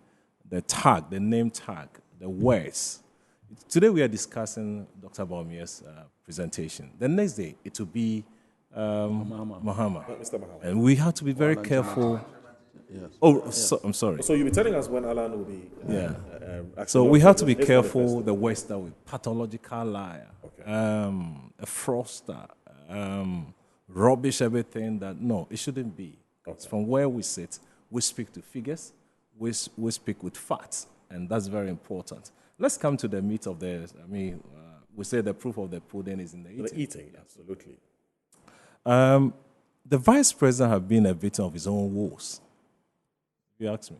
the tag, the name tag, the words. Today we are discussing Dr. BAWUMIA's presentation. The next day it will be Muhammad. Mr. Muhammad. And we have to be very careful. Yes. So, I'm sorry. So you'll be telling us when Alan will be. So we have to be careful. The words that we pathological liar, a fraudster, rubbish, everything that no, it shouldn't be. Okay. From where we sit, we speak to figures, we speak with facts, and that's very important. Let's come to the meat of the. We say the proof of the pudding is in the eating. The eating, absolutely. The vice president has been a victim of his own woes. If you ask me,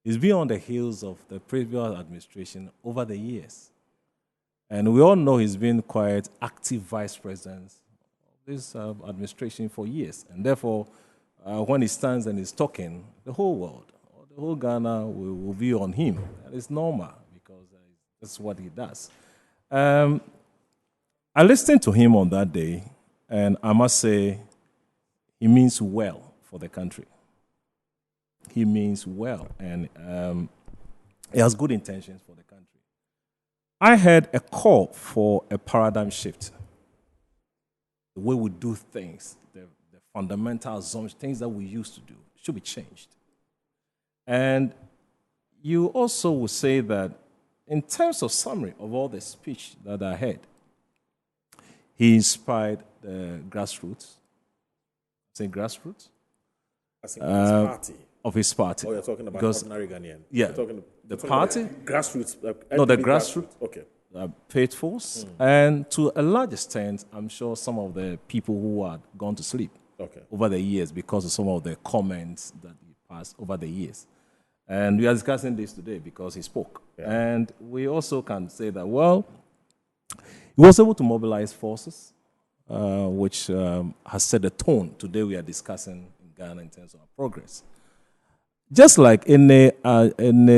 he's been on the heels of the previous administration over the years, and we all know he's been quite active vice president of this administration for years, and therefore, when he stands and is talking, the whole world, or the whole Ghana will be on him. That is normal because that's what he does. I listened to him on that day. And I must say, he means well for the country. He means well, and he has good intentions for the country. I had a call for a paradigm shift. The way we do things, the fundamental assumptions, things that we used to do, should be changed. And you also will say that in terms of summary of all the speech that I had, he inspired the grassroots. Say grassroots? As in his party. Of his party. Oh, you're talking about ordinary Ghanaian. Yeah. The party. Grassroots. No, the grassroots. Okay. Faithfuls. And to a large extent, I'm sure some of the people who had gone to sleep over the years because of some of the comments that he passed over the years. And we are discussing this today because he spoke. Yeah. And we also can say that, well, he was able to mobilize forces, which has set the tone today we are discussing in Ghana in terms of our progress. Just like in a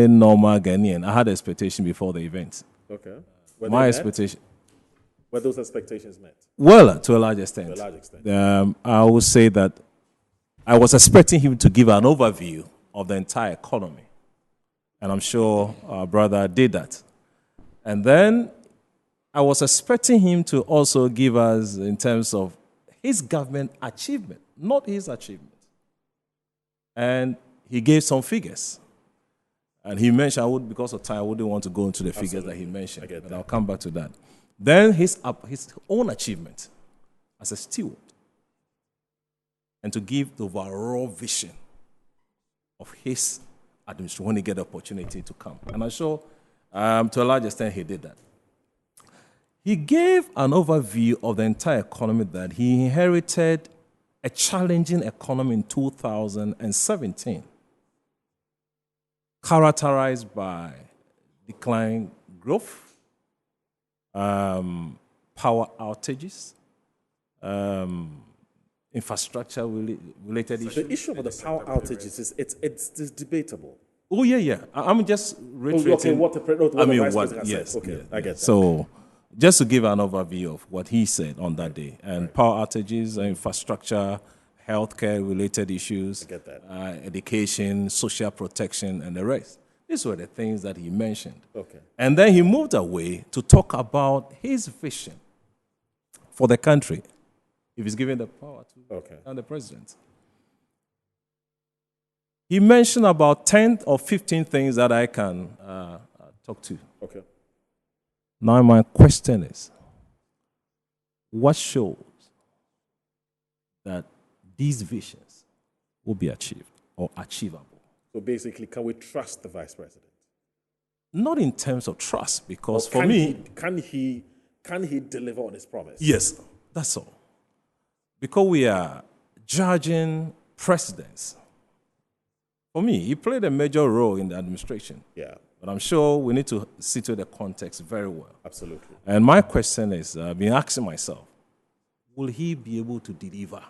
normal Ghanaian, I had an expectation before the event. Okay. My expectation. Were those expectations met? Well, to a large extent. To a large extent. I would say that I was expecting him to give an overview of the entire economy. And I'm sure our brother did that. And then I was expecting him to also give us in terms of his government achievement, not his achievement. And he gave some figures. And he mentioned, because of time, I wouldn't want to go into the figures that he mentioned, but I'll come back to that. Then his own achievement as a steward, and to give the overall vision of his administration when he get the opportunity to come. And I'm sure, to a large extent, he did that. He gave an overview of the entire economy that he inherited a challenging economy in 2017, characterized by declining growth, power outages, infrastructure related issues. The issue of the power outages is it's debatable. Oh yeah. I'm just reiterating. Yes. Okay, yeah, I get that. So, just to give an overview of what he said on that day, and power outages, infrastructure, healthcare related issues, I get that. Education, social protection, and the rest. These were the things that he mentioned. Okay. And then he moved away to talk about his vision for the country, if he's given the power to and the president. He mentioned about 10 or 15 things that I can talk to. Okay. Now my question is, what shows that these visions will be achieved or achievable? So basically, can we trust the vice president? Not in terms of trust, because Or for me... can he deliver on his promise? Yes, that's all. Because we are judging presidents. For me, he played a major role in the administration. Yeah. But I'm sure we need to situate the context very well. Absolutely. And my question is, I've been asking myself, will he be able to deliver?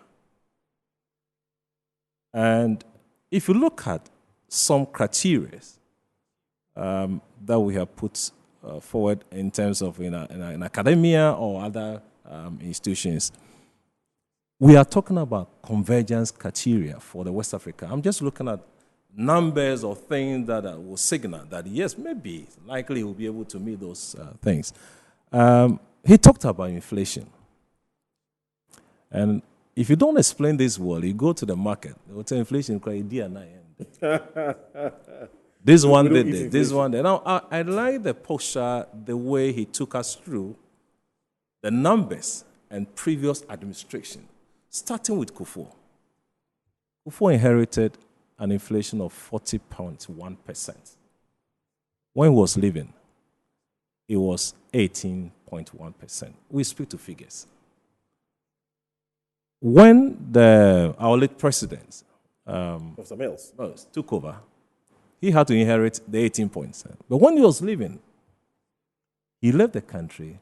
And if you look at some criteria that we have put forward in terms of in academia or other institutions, we are talking about convergence criteria for the West Africa. I'm just looking at numbers or things that will signal that, yes, maybe, likely he will be able to meet those things. He talked about inflation. And if you don't explain this well, you go to the market, they will tell inflation, this one did it, this one did. Now, I like the posture, the way he took us through the numbers and previous administration, starting with Kufuor. Kufuor inherited an inflation of 40.1%. When he was leaving, it was 18.1%. We speak to figures. When our late president Professor Mills took over, he had to inherit the 18 points. But when he was leaving, he left the country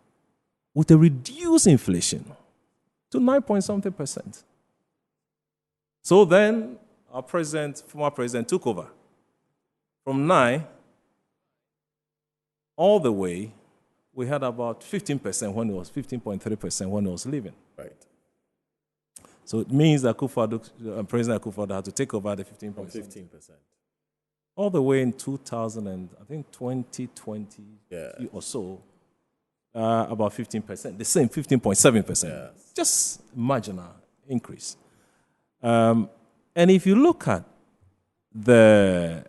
with a reduced inflation to 9-point-something%. So then, our former president, took over from 9 all the way. We had about 15% when it was 15.3% when he was leaving. Right. So it means that President Akufo-Addo had to take over the 15%. All the way in 2020 or so, about 15%. The same 15.7%. Yeah. Just marginal increase. And if you look at the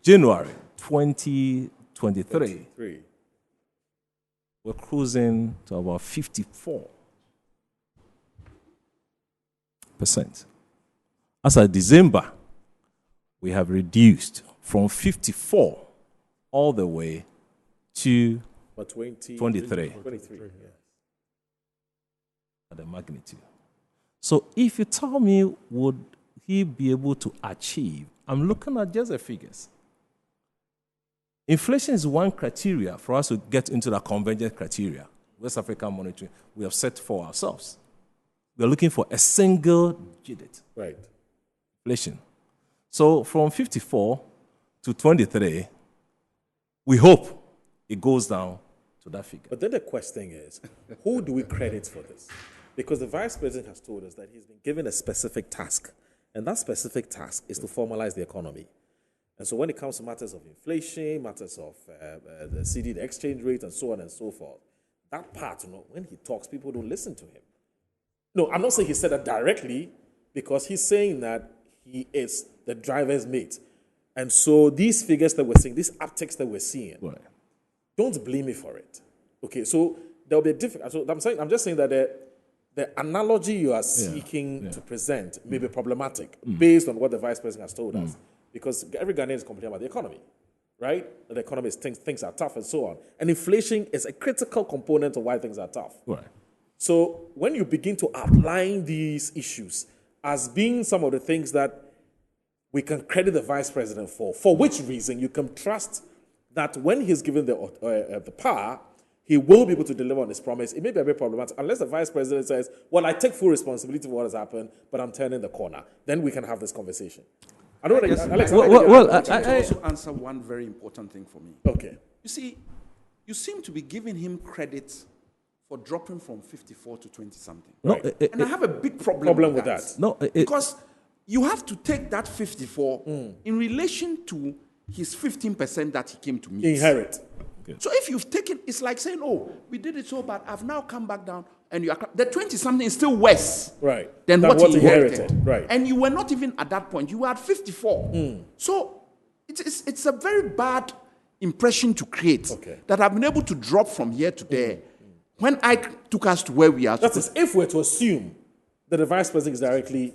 January 2023, we're cruising to about 54%. As of December, we have reduced from 54 all the way to 23. At the magnitude. So if you tell me, would he be able to achieve? I'm looking at just the figures. Inflation is one criteria for us to get into the convergence criteria. West African monetary, we have set for ourselves. We are looking for a single digit. Right. Inflation. So from 54 to 23, we hope it goes down to that figure. But then the question is, who do we credit for this? Because the vice president has told us that he's been given a specific task, and that specific task is to formalize the economy. And so when it comes to matters of inflation, matters of the CD, the exchange rate, and so on and so forth, that part, when he talks, people don't listen to him. No, I'm not saying he said that directly, because he's saying that he is the driver's mate. And so these figures that we're seeing, these upticks that we're seeing, don't blame me for it. Okay, so there'll be a different. So I'm just saying that the analogy you are seeking to present may be problematic based on what the vice president has told us. Because every Ghanaian is complaining about the economy, right? The economy is things are tough and so on. And inflation is a critical component of why things are tough. Right. So when you begin to outline these issues as being some of the things that we can credit the vice president for which reason you can trust that when he's given the power, he will be able to deliver on his promise. It may be a bit problematic unless the vice president says, well, I take full responsibility for what has happened, but I'm turning the corner. Then we can have this conversation. I don't know. Alex, I also answer one very important thing for me. Okay. You see, you seem to be giving him credit for dropping from 54 to 20 something. No, right? And I have a big problem with that. No, because you have to take that 54 in relation to his 15% that he came to meet. Inherit. Okay. So if you've taken, it's like saying, oh, we did it so bad, I've now come back down, and you are, the 20-something is still worse than what he inherited. Right. And you were not even at that point. You were at 54. So it's a very bad impression to create that I've been able to drop from here to there when I took us to where we are. That is, if we're to assume that the vice president is directly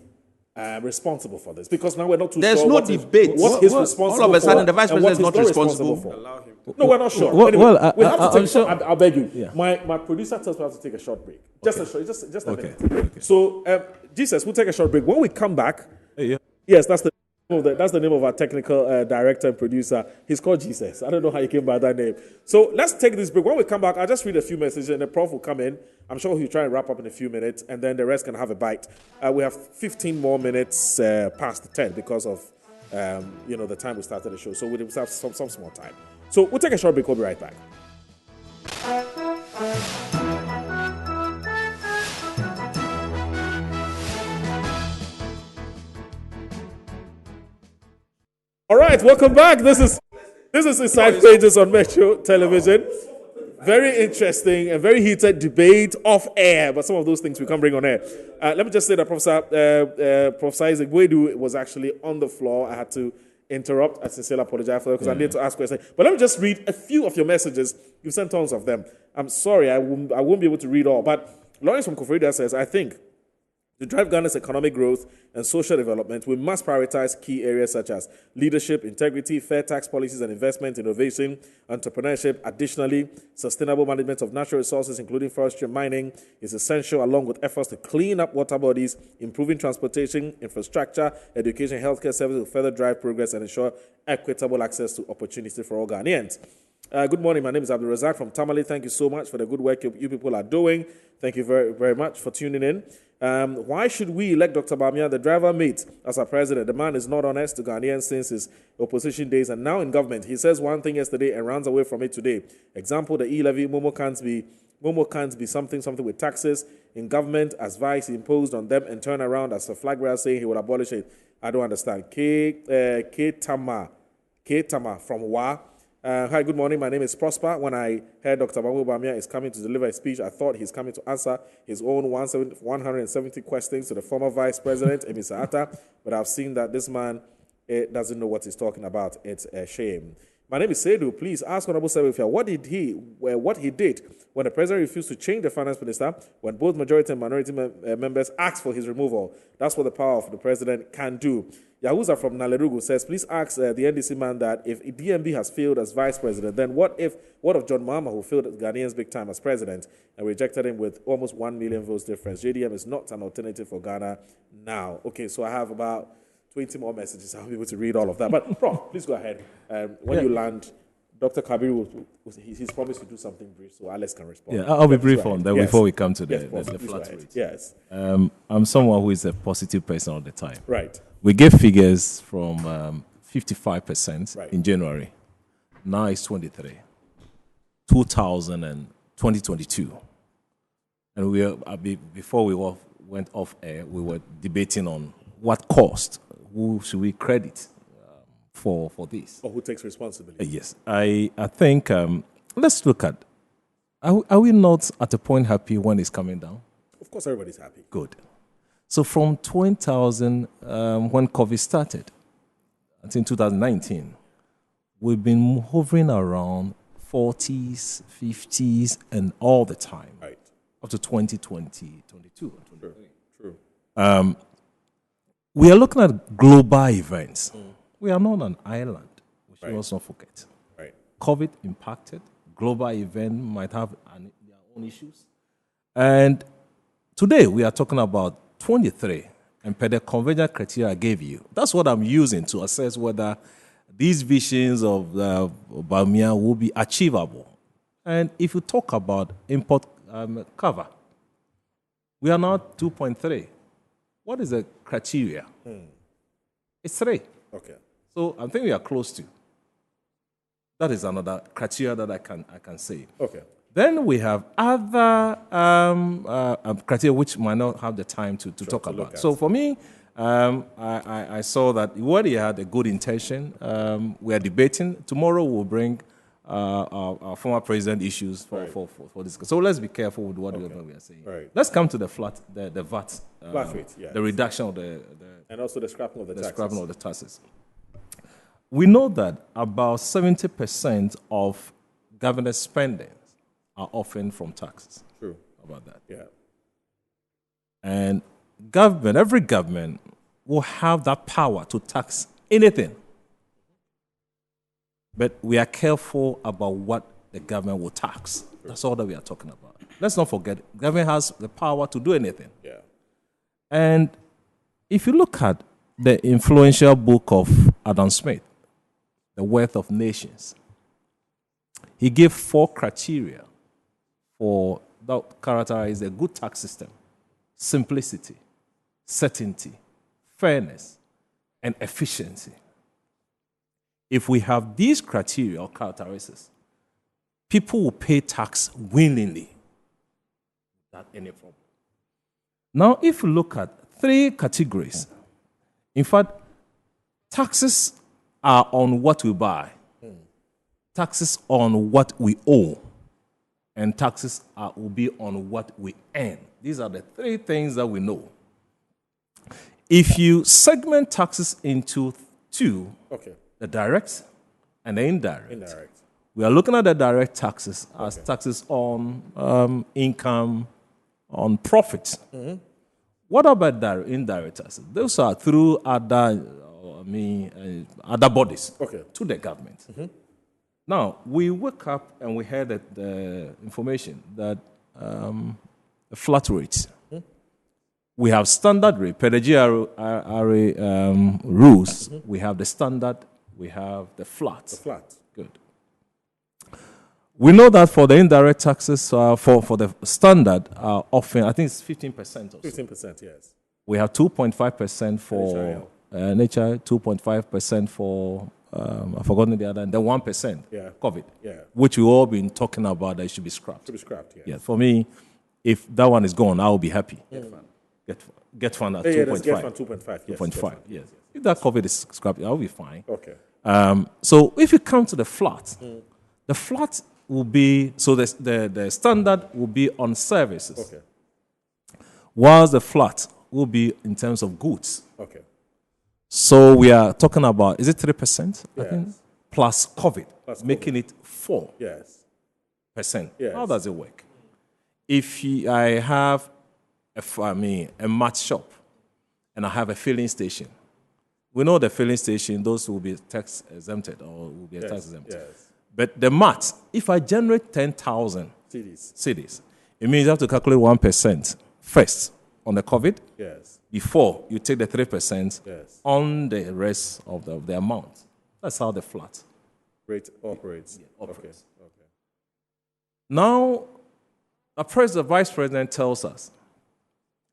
responsible for this, because now we're not too There's sure no debate. What he's responsible all of a sudden, for the vice president is not responsible for. No, we're not sure. Anyway, we have to take. I'll beg you. Yeah. My producer tells me I have to take a short break. Just a minute. So, Jesus, we'll take a short break. When we come back, yes, that's the name of our technical director and producer. He's called Jesus. I don't know how he came by that name. So let's take this break. When we come back, I'll just read a few messages, and the prof will come in. I'm sure he'll try and wrap up in a few minutes, and then the rest can have a bite. We have 15 more minutes past 10 because of the time we started the show. So we'll have some small time. So we'll take a short break. We'll be right back. All right, welcome back. This is Inside Pages on Metro Television. Very interesting and very heated debate off air, but some of those things we can't bring on air. Let me just say that Professor Isaac Boadu was actually on the floor. I had to interrupt. I sincerely apologize for that because I need to ask questions. But let me just read a few of your messages. You've sent tons of them. I'm sorry, I won't be able to read all. But Lawrence from Kofrida says, I think to drive Ghana's economic growth and social development, we must prioritize key areas such as leadership, integrity, fair tax policies and investment, innovation, entrepreneurship. Additionally, sustainable management of natural resources, including forestry and mining, is essential, along with efforts to clean up water bodies, improving transportation, infrastructure, education, healthcare services will further drive progress and ensure equitable access to opportunity for all Ghanaians. Good morning. My name is Abdul Razak from Tamale. Thank you so much for the good work you people are doing. Thank you very, very much for tuning in. Why should we elect Dr. BAWUMIA, the driver mate, as our president? The man is not honest to Ghanaians since his opposition days and now in government. He says one thing yesterday and runs away from it today. Example, the e-levy, Momo can't be something with taxes. In government, as vice, he imposed on them and turned around as a flag bearer saying he would abolish it. I don't understand. K Tama from Wa. Hi, good morning. My name is Prosper. When I heard Dr. BAWUMIA is coming to deliver a speech, I thought he's coming to answer his own 170 questions to the former Vice President, Emisa Atta, but I've seen that this man doesn't know what he's talking about. It's a shame. My name is Seydou. Please ask Honorable Sebefia what he did when the President refused to change the Finance Minister when both majority and minority members asked for his removal. That's what the power of the President can do. Yahuza from Nalerugu says, please ask the NDC man that if DMB has failed as vice president, then what of John Mahama, who failed Ghanaians big time as president and rejected him with almost 1 million votes difference? JDM is not an alternative for Ghana now. Okay, so I have about 20 more messages. I'll be able to read all of that. But Prof, please go ahead. When you land, Dr. Kabir, he's promised to do something brief, so Alex can respond. Yeah, I'll be brief on that before we come to the flat rate. Yes. I'm someone who is a positive person all the time. Right. We gave figures from 55% in January. Now it's 23. 2022. And before we went off air, we were debating on what cost. Who should we credit for this? Or who takes responsibility? Yes. I think, let's look at, are we not at a point happy when it's coming down? Of course, everybody's happy. Good. So from 20,000, when COVID started, until 2019, we've been hovering around 40s, 50s, and all the time. Right. Up to 2020, 22, 23. True. We are looking at global events. We are not an island. We should also not forget. Right. COVID impacted. Global event might have their own issues. And today we are talking about 23, and per the convergent criteria I gave you. That's what I'm using to assess whether these visions of BAWUMIA will be achievable. And if you talk about import cover, we are now 2.3. What is the criteria? It's 3. Okay. So I think we are close to. That is another criteria that I can say. Okay. Then we have other criteria which might not have the time to talk about. So for me, I saw that what he had a good intention. We are debating. Tomorrow we'll bring our former president issues for this. So let's be careful with what we are saying. Right. Let's come to the VAT. VAT rate, yes. The reduction of and also the scrapping of the taxes. Scrapping of the taxes. We know that about 70% of government spending are often from taxes. True. About that. Yeah. And every government will have that power to tax anything. But we are careful about what the government will tax. That's all that we are talking about. Let's not forget, government has the power to do anything. Yeah. And if you look at the influential book of Adam Smith, The Wealth of Nations, he gave 4 criteria for that characterize a good tax system: simplicity, certainty, fairness, and efficiency. If we have these criteria or characteristics, people will pay tax willingly without any problem. Now, if you look at 3 categories, in fact, taxes are on what we buy, taxes on what we owe, and taxes will be on what we earn. These are the 3 things that we know. If you segment taxes into 2, the direct and the indirect. We are looking at the direct taxes as taxes on income, on profits. Mm-hmm. What about indirect taxes? Those are through other bodies to the government. Mm-hmm. Now, we woke up and we heard the information that the flat rates. Mm-hmm. We have standard rate, per the GRA rules. Mm-hmm. We have the standard, we have the flat. The flat. Good. We know that for the indirect taxes, for the standard, often, I think it's 15% or so. 15%, yes. We have 2.5% for NHI, 2.5% for, I've forgotten the other, and then 1% COVID, which we've all been talking about that it should be scrapped. Should be scrapped, yes. Yeah, for me, if that one is gone, I will be happy. Get fund at 2.5. Get fund 2.5, yes. 2.5, yes. If that COVID is scrapped, I'll be fine. Okay. So if you come to the flat, the flat will be, so the standard will be on services. Okay. Whilst the flat will be in terms of goods. Okay. So we are talking about, is it 3%? I Yes. think, plus COVID, making it 4%. Yes. Yes. How does it work? If I have a mat shop and I have a filling station, we know the filling station, those will be tax exempted or will be tax exempted. Yes. But the mat, if I generate 10,000 cedis, it means you have to calculate 1% first on the COVID before you take the 3% on the rest of the amount. That's how the flat rate operates. Okay. Now, the vice president tells us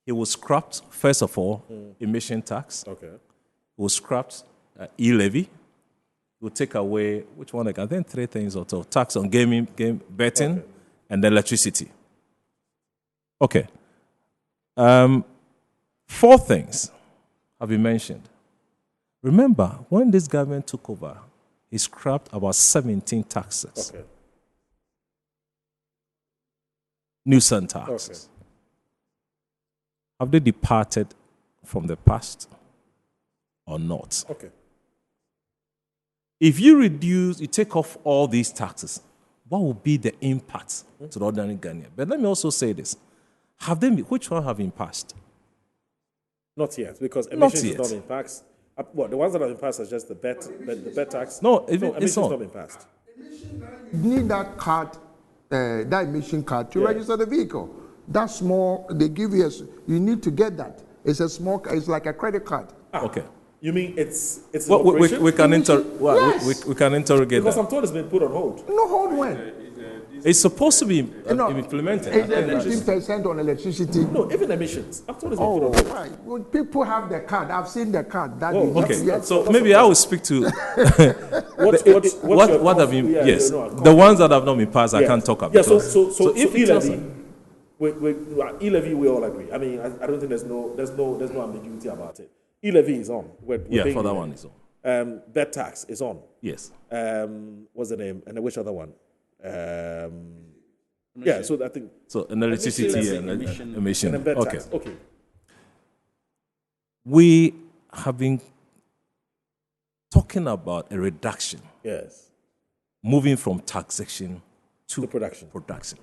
he will scrap, first of all, emission tax. Okay. He will scrap e-levy. Will take away, which one? I think 3 things or so. Tax on game betting, and electricity. Okay. 4 things have been mentioned. Remember, when this government took over, he scrapped about 17 taxes. Okay. Nuisance taxes. Have they departed from the past or not? Okay. If you take off all these taxes, what will be the impact to the ordinary Ghanaian? But let me also say this. Which one have been passed? Not yet, because emissions has not been passed. The ones that have been passed are just the bet tax. Emissions not been passed. You need that card, that emission card to register the vehicle. That small, they give you, you need to get that. It's a small, it's like a credit card. Okay. You mean it's well, we can interrogate because that. I'm told it's been put on hold. No, hold when? It's supposed to be implemented. Is it 15% on electricity? No, even emissions. I've told you Oh, right. Well, people have the card. I've seen the card. That is okay. yes. So maybe I will speak to what have been the ones that have not been passed. I can't talk about. Yeah. So if e-levy, e-levy, we all agree. I mean, I don't think there's no ambiguity about it. E-levy is on. For that one is on. Bed tax is on. Yes. What's the name? And which other one? So I think electricity and emission. And okay. Tax. Okay. We have been talking about a reduction. Yes. Moving from taxation to production.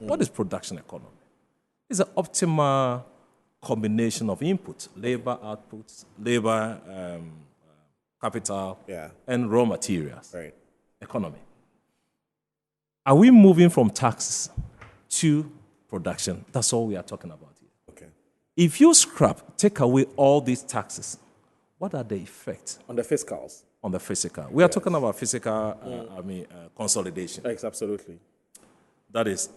What is production economy? It's an optimal combination of inputs, labor outputs, labor capital, and raw materials. Right. Economy. Are we moving from taxes to production? That's all we are talking about here. Okay. If you take away all these taxes, what are the effects? On the fiscals. On the physical. We are talking about physical, consolidation. Yes, absolutely. That is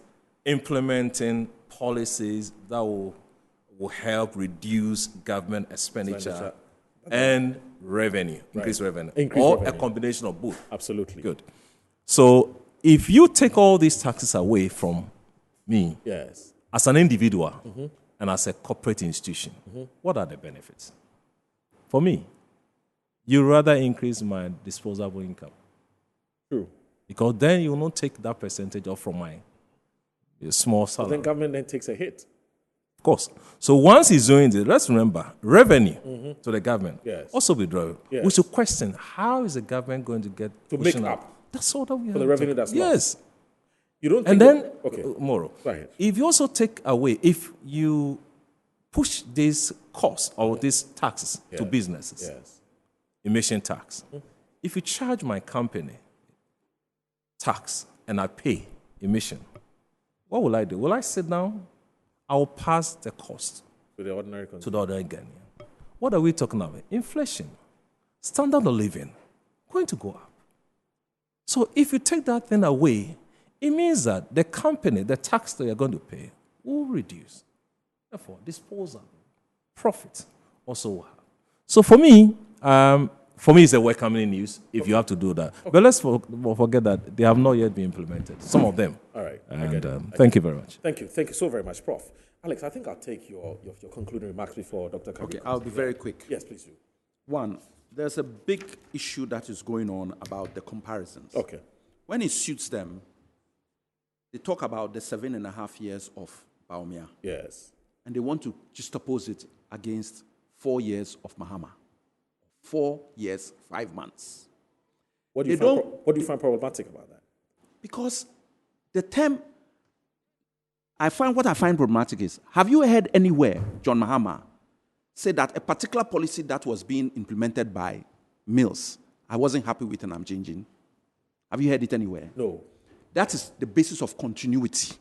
implementing policies that will help reduce government expenditure and revenue, increase revenue, a combination of both. Absolutely. Good. So if you take all these taxes away from me, as an individual and as a corporate institution, what are the benefits? For me, you rather increase my disposable income. True. Because then you will not take that percentage off from my small salary. Then government then takes a hit. Of course. So once he's doing this, let's remember, revenue to the government also be drawing. We should question, how is the government going to get to make up? That's all that we have for the revenue that's lost. Yes. You don't think and then, Moro, if you also take away, if you push these costs or these taxes to businesses, emission tax, if you charge my company tax and I pay emission, what will I do? Will I sit down? I will pass the cost to the ordinary Ghanaian. What are we talking about? Inflation, standard of living, going to go up. So if you take that thing away, it means that the company, the tax that you're going to pay, will reduce. Therefore, disposal, profit also will have. So for me, it's a welcoming news if you have to do that. Okay. But let's forget that they have not yet been implemented. Some of them. All right. And thank you very much. Thank you. Thank you so very much, Prof. Alex, I think I'll take your concluding remarks before Dr. Kabi. Okay, I'll be very quick. Yes, please do. One, there's a big issue that is going on about the comparisons. Okay. When it suits them, they talk about the 7.5 years of BAWUMIA. Yes. And they want to juxtapose it against 4 years of Mahama. 4 years, 5 months. What do you find problematic about that? Because the term, what I find problematic is, have you heard anywhere John Mahama say that a particular policy that was being implemented by Mills, I wasn't happy with and I'm changing? Have you heard it anywhere? No. That is the basis of continuity.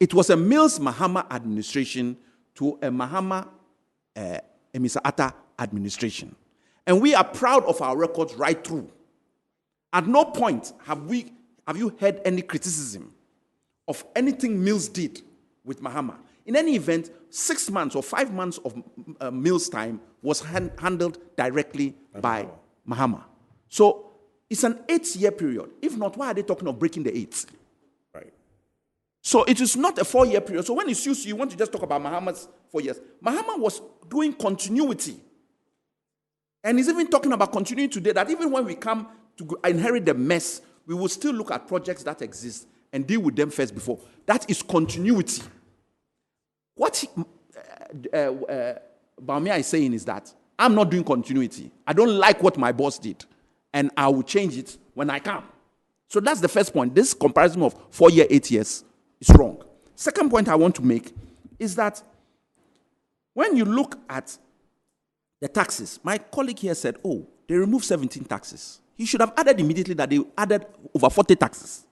It was a Mills-Mahama administration to a Mahama-Emisa Atta administration. And we are proud of our records right through. At no point have you heard any criticism of anything Mills did with Mahama. In any event, 6 months or 5 months of Mills' time was handled directly by Mahama. So it's an 8-year period. If not, why are they talking of breaking the 8? Right. So it is not a 4-year period. So when it's used, you want to just talk about Mahama's 4 years. Mahama was doing continuity. And he's even talking about continuing today, that even when we come to inherit the mess, we will still look at projects that exist and deal with them first before. That is continuity. What BAWUMIA is saying is that I'm not doing continuity. I don't like what my boss did, and I will change it when I can. So that's the first point. This comparison of 4 years, 8 years is wrong. Second point I want to make is that when you look at the taxes, my colleague here said, oh, they removed 17 taxes. He should have added immediately that they added over 40 taxes.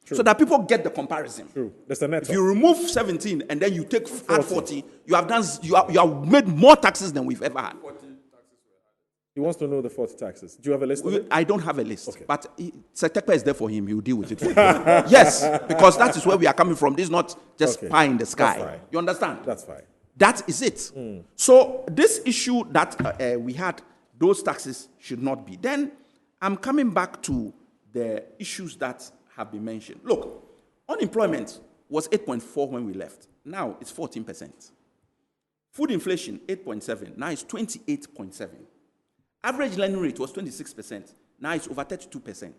True. So that people get the comparison. True. That's the net. If you remove 17 and then you add 40, you have made more taxes than we've ever had. He wants to know the 40 taxes. Do you have a list of it? I don't have a list. Okay. But Sektekpa is there for him. He will deal with it. Yes, because that is where we are coming from. This is not just pie in the sky. You understand? That's fine. That is it. So this issue that we had, those taxes should not be. Then I'm coming back to the issues that have been mentioned. Look, unemployment was 8.4 when we left. Now it's 14%. Food inflation, 8.7. Now it's 28.7. Average lending rate was 26%. Now it's over 32%.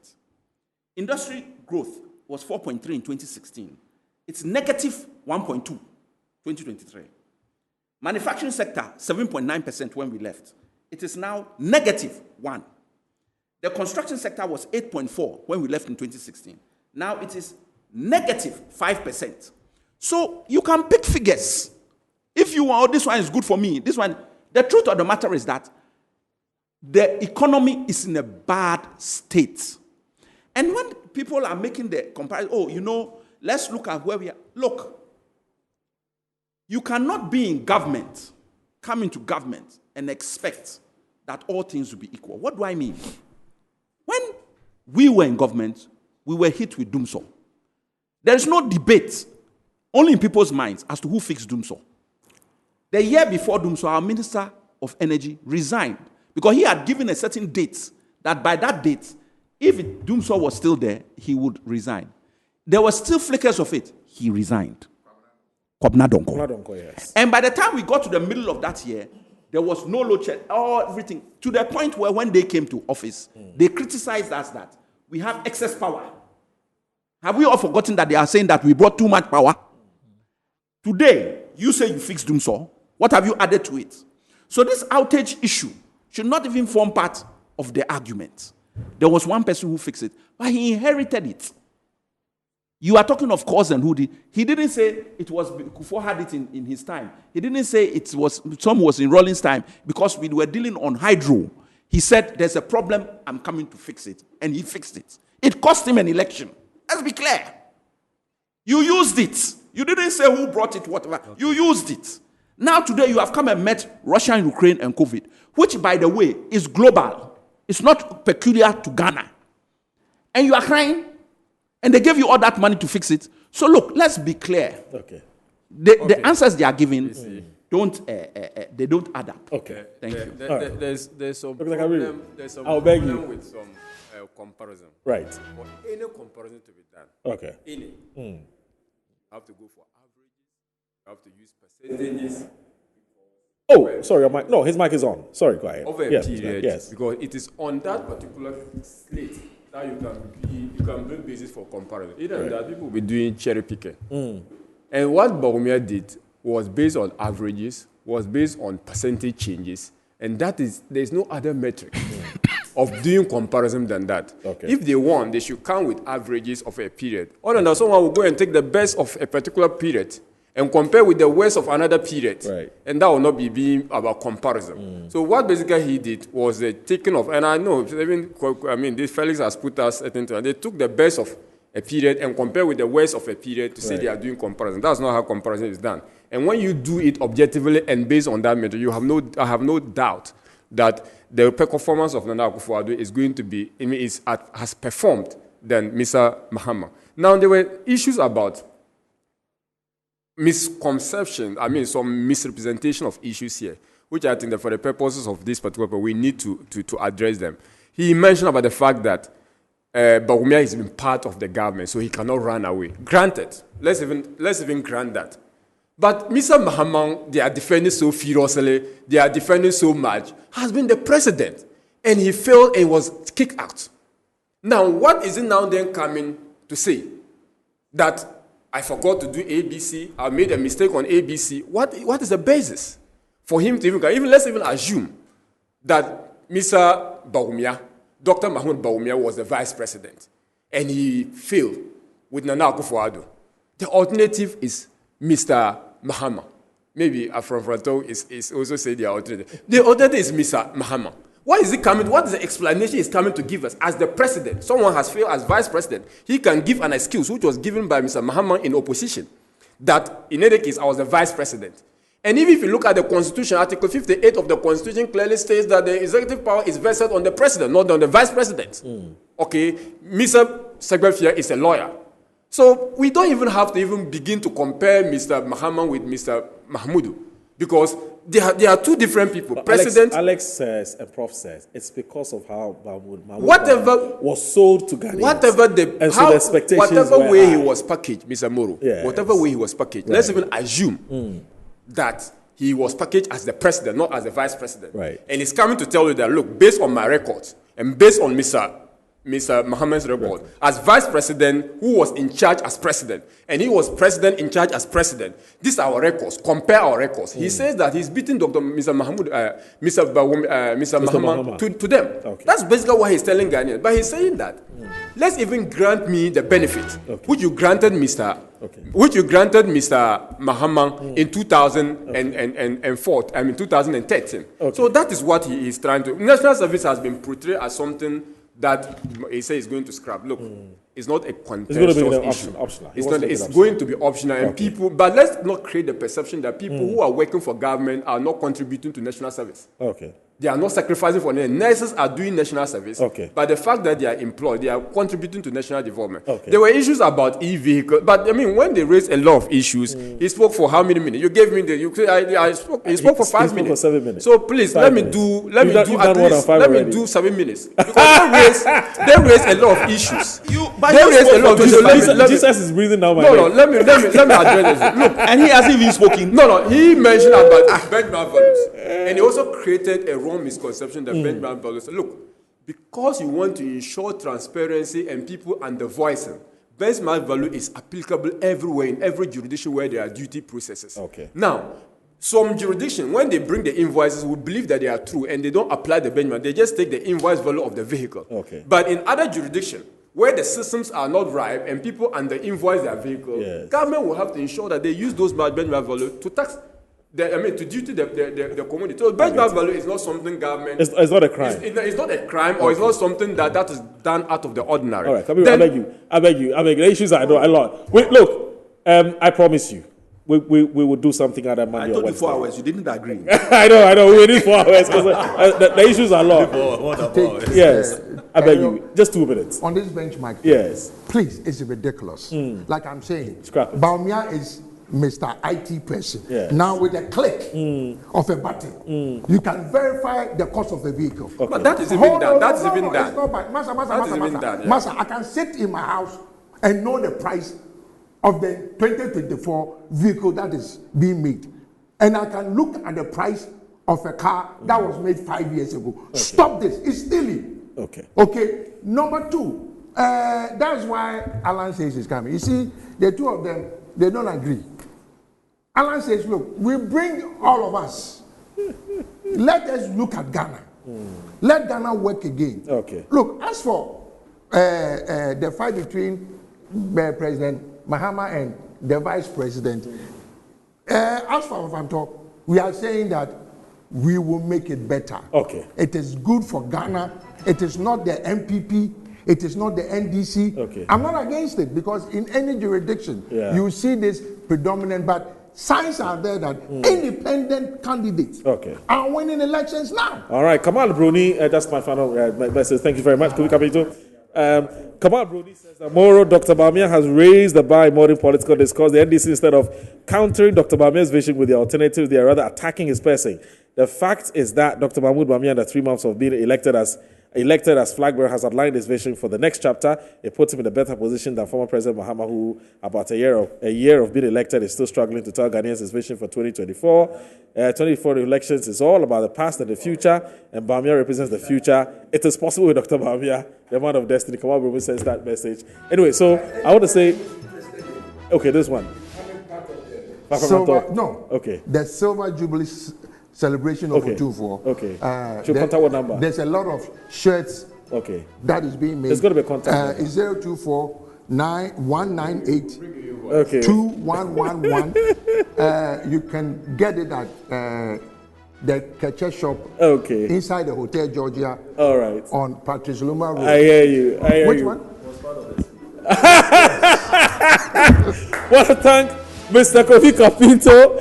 Industry growth was 4.3 in 2016. It's negative 1.2, 2023. Manufacturing sector, 7.9% when we left. It is now negative 1. The construction sector was 8.4 when we left in 2016. Now it is negative 5%. So you can pick figures. If you want, this one is good for me. This one, the truth of the matter is that the economy is in a bad state. And when people are making the comparison, let's look at where we are. Look, you cannot be in government, come into government, and expect that all things will be equal. What do I mean? When we were in government, we were hit with Doomsaw. There is no debate, only in people's minds, as to who fixed Doomsaw. The year before Doomsaw, our Minister of Energy resigned because he had given a certain date that by that date, if Doomsaw was still there, he would resign. There were still flickers of it. He resigned. Kwabena Donko. Yes. And by the time we got to the middle of that year, there was no load shed, everything, to the point where when they came to office, they criticized us that we have excess power. Have we all forgotten that they are saying that we brought too much power? Today, you say you fixed Doomsaw. What have you added to it? So this outage issue should not even form part of the argument. There was one person who fixed it, but he inherited it. You are talking of cause and who did. He didn't say it was Kufuor had it in his time. He didn't say it was some was in Rawlings' time because we were dealing on hydro. He said there's a problem, I'm coming to fix it. And he fixed it. It cost him an election. Let's be clear. You used it. You didn't say who brought it, whatever. Okay. You used it. Now today you have come and met Russia and Ukraine and COVID, which by the way is global. It's not peculiar to Ghana. And you are crying. And they gave you all that money to fix it. So look, let's be clear. Okay. The answers they are giving don't add up. Okay. Thank you. There's some problem. There's some problem with some comparison. Right. For any comparison to be done. Okay. Any. You have to go for averages. You have to use percentages. Oh, sorry, no, his mic is on. Sorry, go ahead. Over a period. Yes. Because it is on that particular slate that you can bring basis for comparison. Either that people will be doing cherry picking. And what BAWUMIA did was based on averages, was based on percentage changes, and there's no other metric of doing comparison than that. Okay. If they want, they should come with averages of a period. Or then someone will go and take the best of a particular period and compare with the worst of another period. Right. And that will not be being about comparison. So what basically he did was the taking of, and I know, this Felix has put us at into, and they took the best of a period and compare with the worst of a period to say they are doing comparison. That's not how comparison is done. And when you do it objectively and based on that method, I have no doubt that the performance of Nana Akufo-Addo is going to be, has performed than Mr. Mahama. Now, there were issues about misconception, some misrepresentation of issues here, which I think that for the purposes of this particular, we need to address them. He mentioned about the fact that BAWUMIA has been part of the government, so he cannot run away. Granted, let's even grant that. But Mr. Mahama, they are defending so furiously, they are defending so much, has been the president, and he failed and was kicked out. Now, what is it now then coming to say? That I forgot to do ABC, I made a mistake on ABC. What is the basis for him to even let's even assume that Mr. BAWUMIA, Dr. Mahmoud BAWUMIA was the vice president and he failed with Nana Akufo-Addo. The alternative is Mr. Mahama. Maybe Afro Frato is also saying the alternative. The alternative is Mr. Mahama. What is it coming? What is the explanation he's coming to give us? As the president, someone has failed as vice president. He can give an excuse which was given by Mr. Mahama in opposition. That in any case, I was the vice president. And even if you look at the Constitution, Article 58 of the Constitution clearly states that the executive power is vested on the president, not on the vice president. Okay, Mr. Segbefia is a lawyer. So we don't even have to even begin to compare Mr. Mahama with Mr. Mahmudu, because they are two different people. But President Alex says, and Prof says, it's because of how Mahmoud whatever was sold to Ghanaians. Whatever the expectations whatever were way high. he was packaged, Mr. Moro, Yes. whatever way he was packaged, Right. let's even assume that he was packaged as the president, not as the vice president. Right. And he's coming to tell you that, look, based on my records and based on Mr. Mohammed's record, as vice president, who was in charge as president, and he was president in charge as president. These are our records. Compare our records. He says that he's beating Mr. Mahama to them. Okay. That's basically what he's telling Ghanaians. But he's saying that, let's even grant me the benefit, which you granted Mr. Mahama in 2004, 2013. Okay. So that is what he is trying to. National service has been portrayed as something that he says he's going to scrap. Look, it's not a contentious issue. Optional. It's going to be optional, and people. But let's not create the perception that people who are working for government are not contributing to national service. Okay. They are not sacrificing for them. Nurses are doing national service. Okay. But the fact that they are employed, they are contributing to national development. Okay. There were issues about e-vehicles, but I mean, when they raised a lot of issues, he spoke for how many minutes? You gave me he spoke for 5 minutes. For 7 minutes. So please, let me do at least 7 minutes. Because they raised a lot of issues. They raised a lot of issues. Jesus is breathing down my No, neck. let me address this. Look, And he hasn't even spoken. no, he mentioned about benchmark values. And he also created a wrong misconception that benchmark values. Look, because you want to ensure transparency and people under voicing, benchmark value is applicable everywhere, in every jurisdiction where there are duty processes. Okay. Now, some jurisdiction, when they bring the invoices, will believe that they are true and they don't apply the benchmark. They just take the invoice value of the vehicle. Okay. But in other jurisdictions, where the systems are not ripe and people under invoice their vehicle, Yes. government will have to ensure that they use those benchmark value to tax. To duty the community. So benchmark value is not something government. It's not a crime. It's not a crime, or it's not something that is done out of the ordinary. All right, I beg you. The issues I know a lot. Wait, look, I promise you, we will do something out of Monday. I told or you 4 Wednesday. hours. You didn't agree. I know. We need 4 hours because the issues are a lot. Yes, I beg you, just 2 minutes. On this benchmark, Yes. please, it's ridiculous. Like I'm saying, Scrap it. BAWUMIA is Mr. IT person. Yes. Now with a click of a button, you can verify the cost of the vehicle. Okay. But that is even done. That's even It's done. not bad. Massa, That is even done, yeah. Massa, I can sit in my house and know the price of the 2024 vehicle that is being made. And I can look at the price of a car that was made 5 years ago. Okay. Stop this. It's stealing. Okay. Okay. Number two, that's why Alan says he's coming. You see, the two of them, they don't agree. Alan says, look, we bring all of us. Let us look at Ghana. Let Ghana work again. Okay. Look, as for the fight between President Mahama and the Vice President, as far as I'm talking, we are saying that we will make it better. Okay. It is good for Ghana. It is not the MPP. It is not the NDC. Okay. I'm not against it because in any jurisdiction, Yeah. you see this predominant, but signs are there that independent candidates are winning elections now. All right, Kamal Bruni, that's my final message. Thank you very much. Kamal Bruni says that Moro, Dr. BAWUMIA has raised the bar in modern political discourse. The NDC, instead of countering Dr. BAWUMIA's vision with the alternatives, they are rather attacking his person. The fact is that Dr. Mahmoud BAWUMIA, in the 3 months of being elected as flag bearer, has outlined his vision for the next chapter. It puts him in a better position than former President Mahama, who, about a year of being elected, is still struggling to tell Ghanaians his vision for 2024. 2024 elections is all about the past and the future, and BAWUMIA represents the future. It is possible with Dr. BAWUMIA, the man of destiny. Kamal Brumi sends that message. Anyway, so I want to say, okay, this one. Okay. The Silver Jubilee celebration of Otumfuo. Okay. Should contact what number? There's a lot of shirts that is being made. There's got to be a contact. It's 024 9198 2111. You can get it at the Keche shop inside the Hotel Georgia. All right. On Patrice Luma Road. I hear you. Which one? Want to thank Mr. Kofi Kapinto.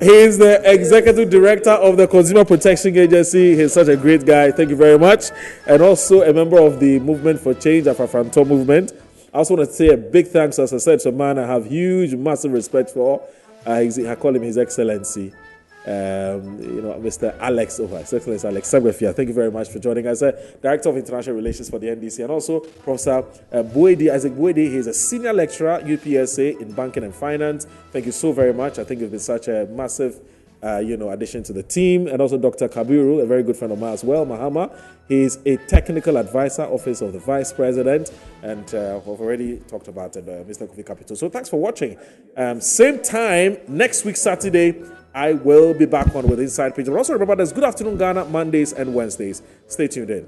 He is the executive director of the Consumer Protection Agency. He's such a great guy. Thank you very much. And also a member of the Movement for Change, Afro-Franto movement. I also want to say a big thanks, as I said, to a man I have huge, massive respect for. I call him His Excellency. Mr. Alex, His Excellency Alex Sabefia. Thank you very much for joining us, Director of International Relations for the NDC, and also Professor Isaac Buedi. He's a senior lecturer, UPSA, in banking and finance. Thank you so very much. I think you've been such a massive, addition to the team. And also Dr. Kabiru, a very good friend of mine as well, Mahama. He's a technical advisor, Office of the Vice President, and we've already talked about Mr. Kofi Capital. So thanks for watching. Same time, next week, Saturday, I will be back on with Inside Page. And also remember, there's Good Afternoon Ghana Mondays and Wednesdays. Stay tuned in.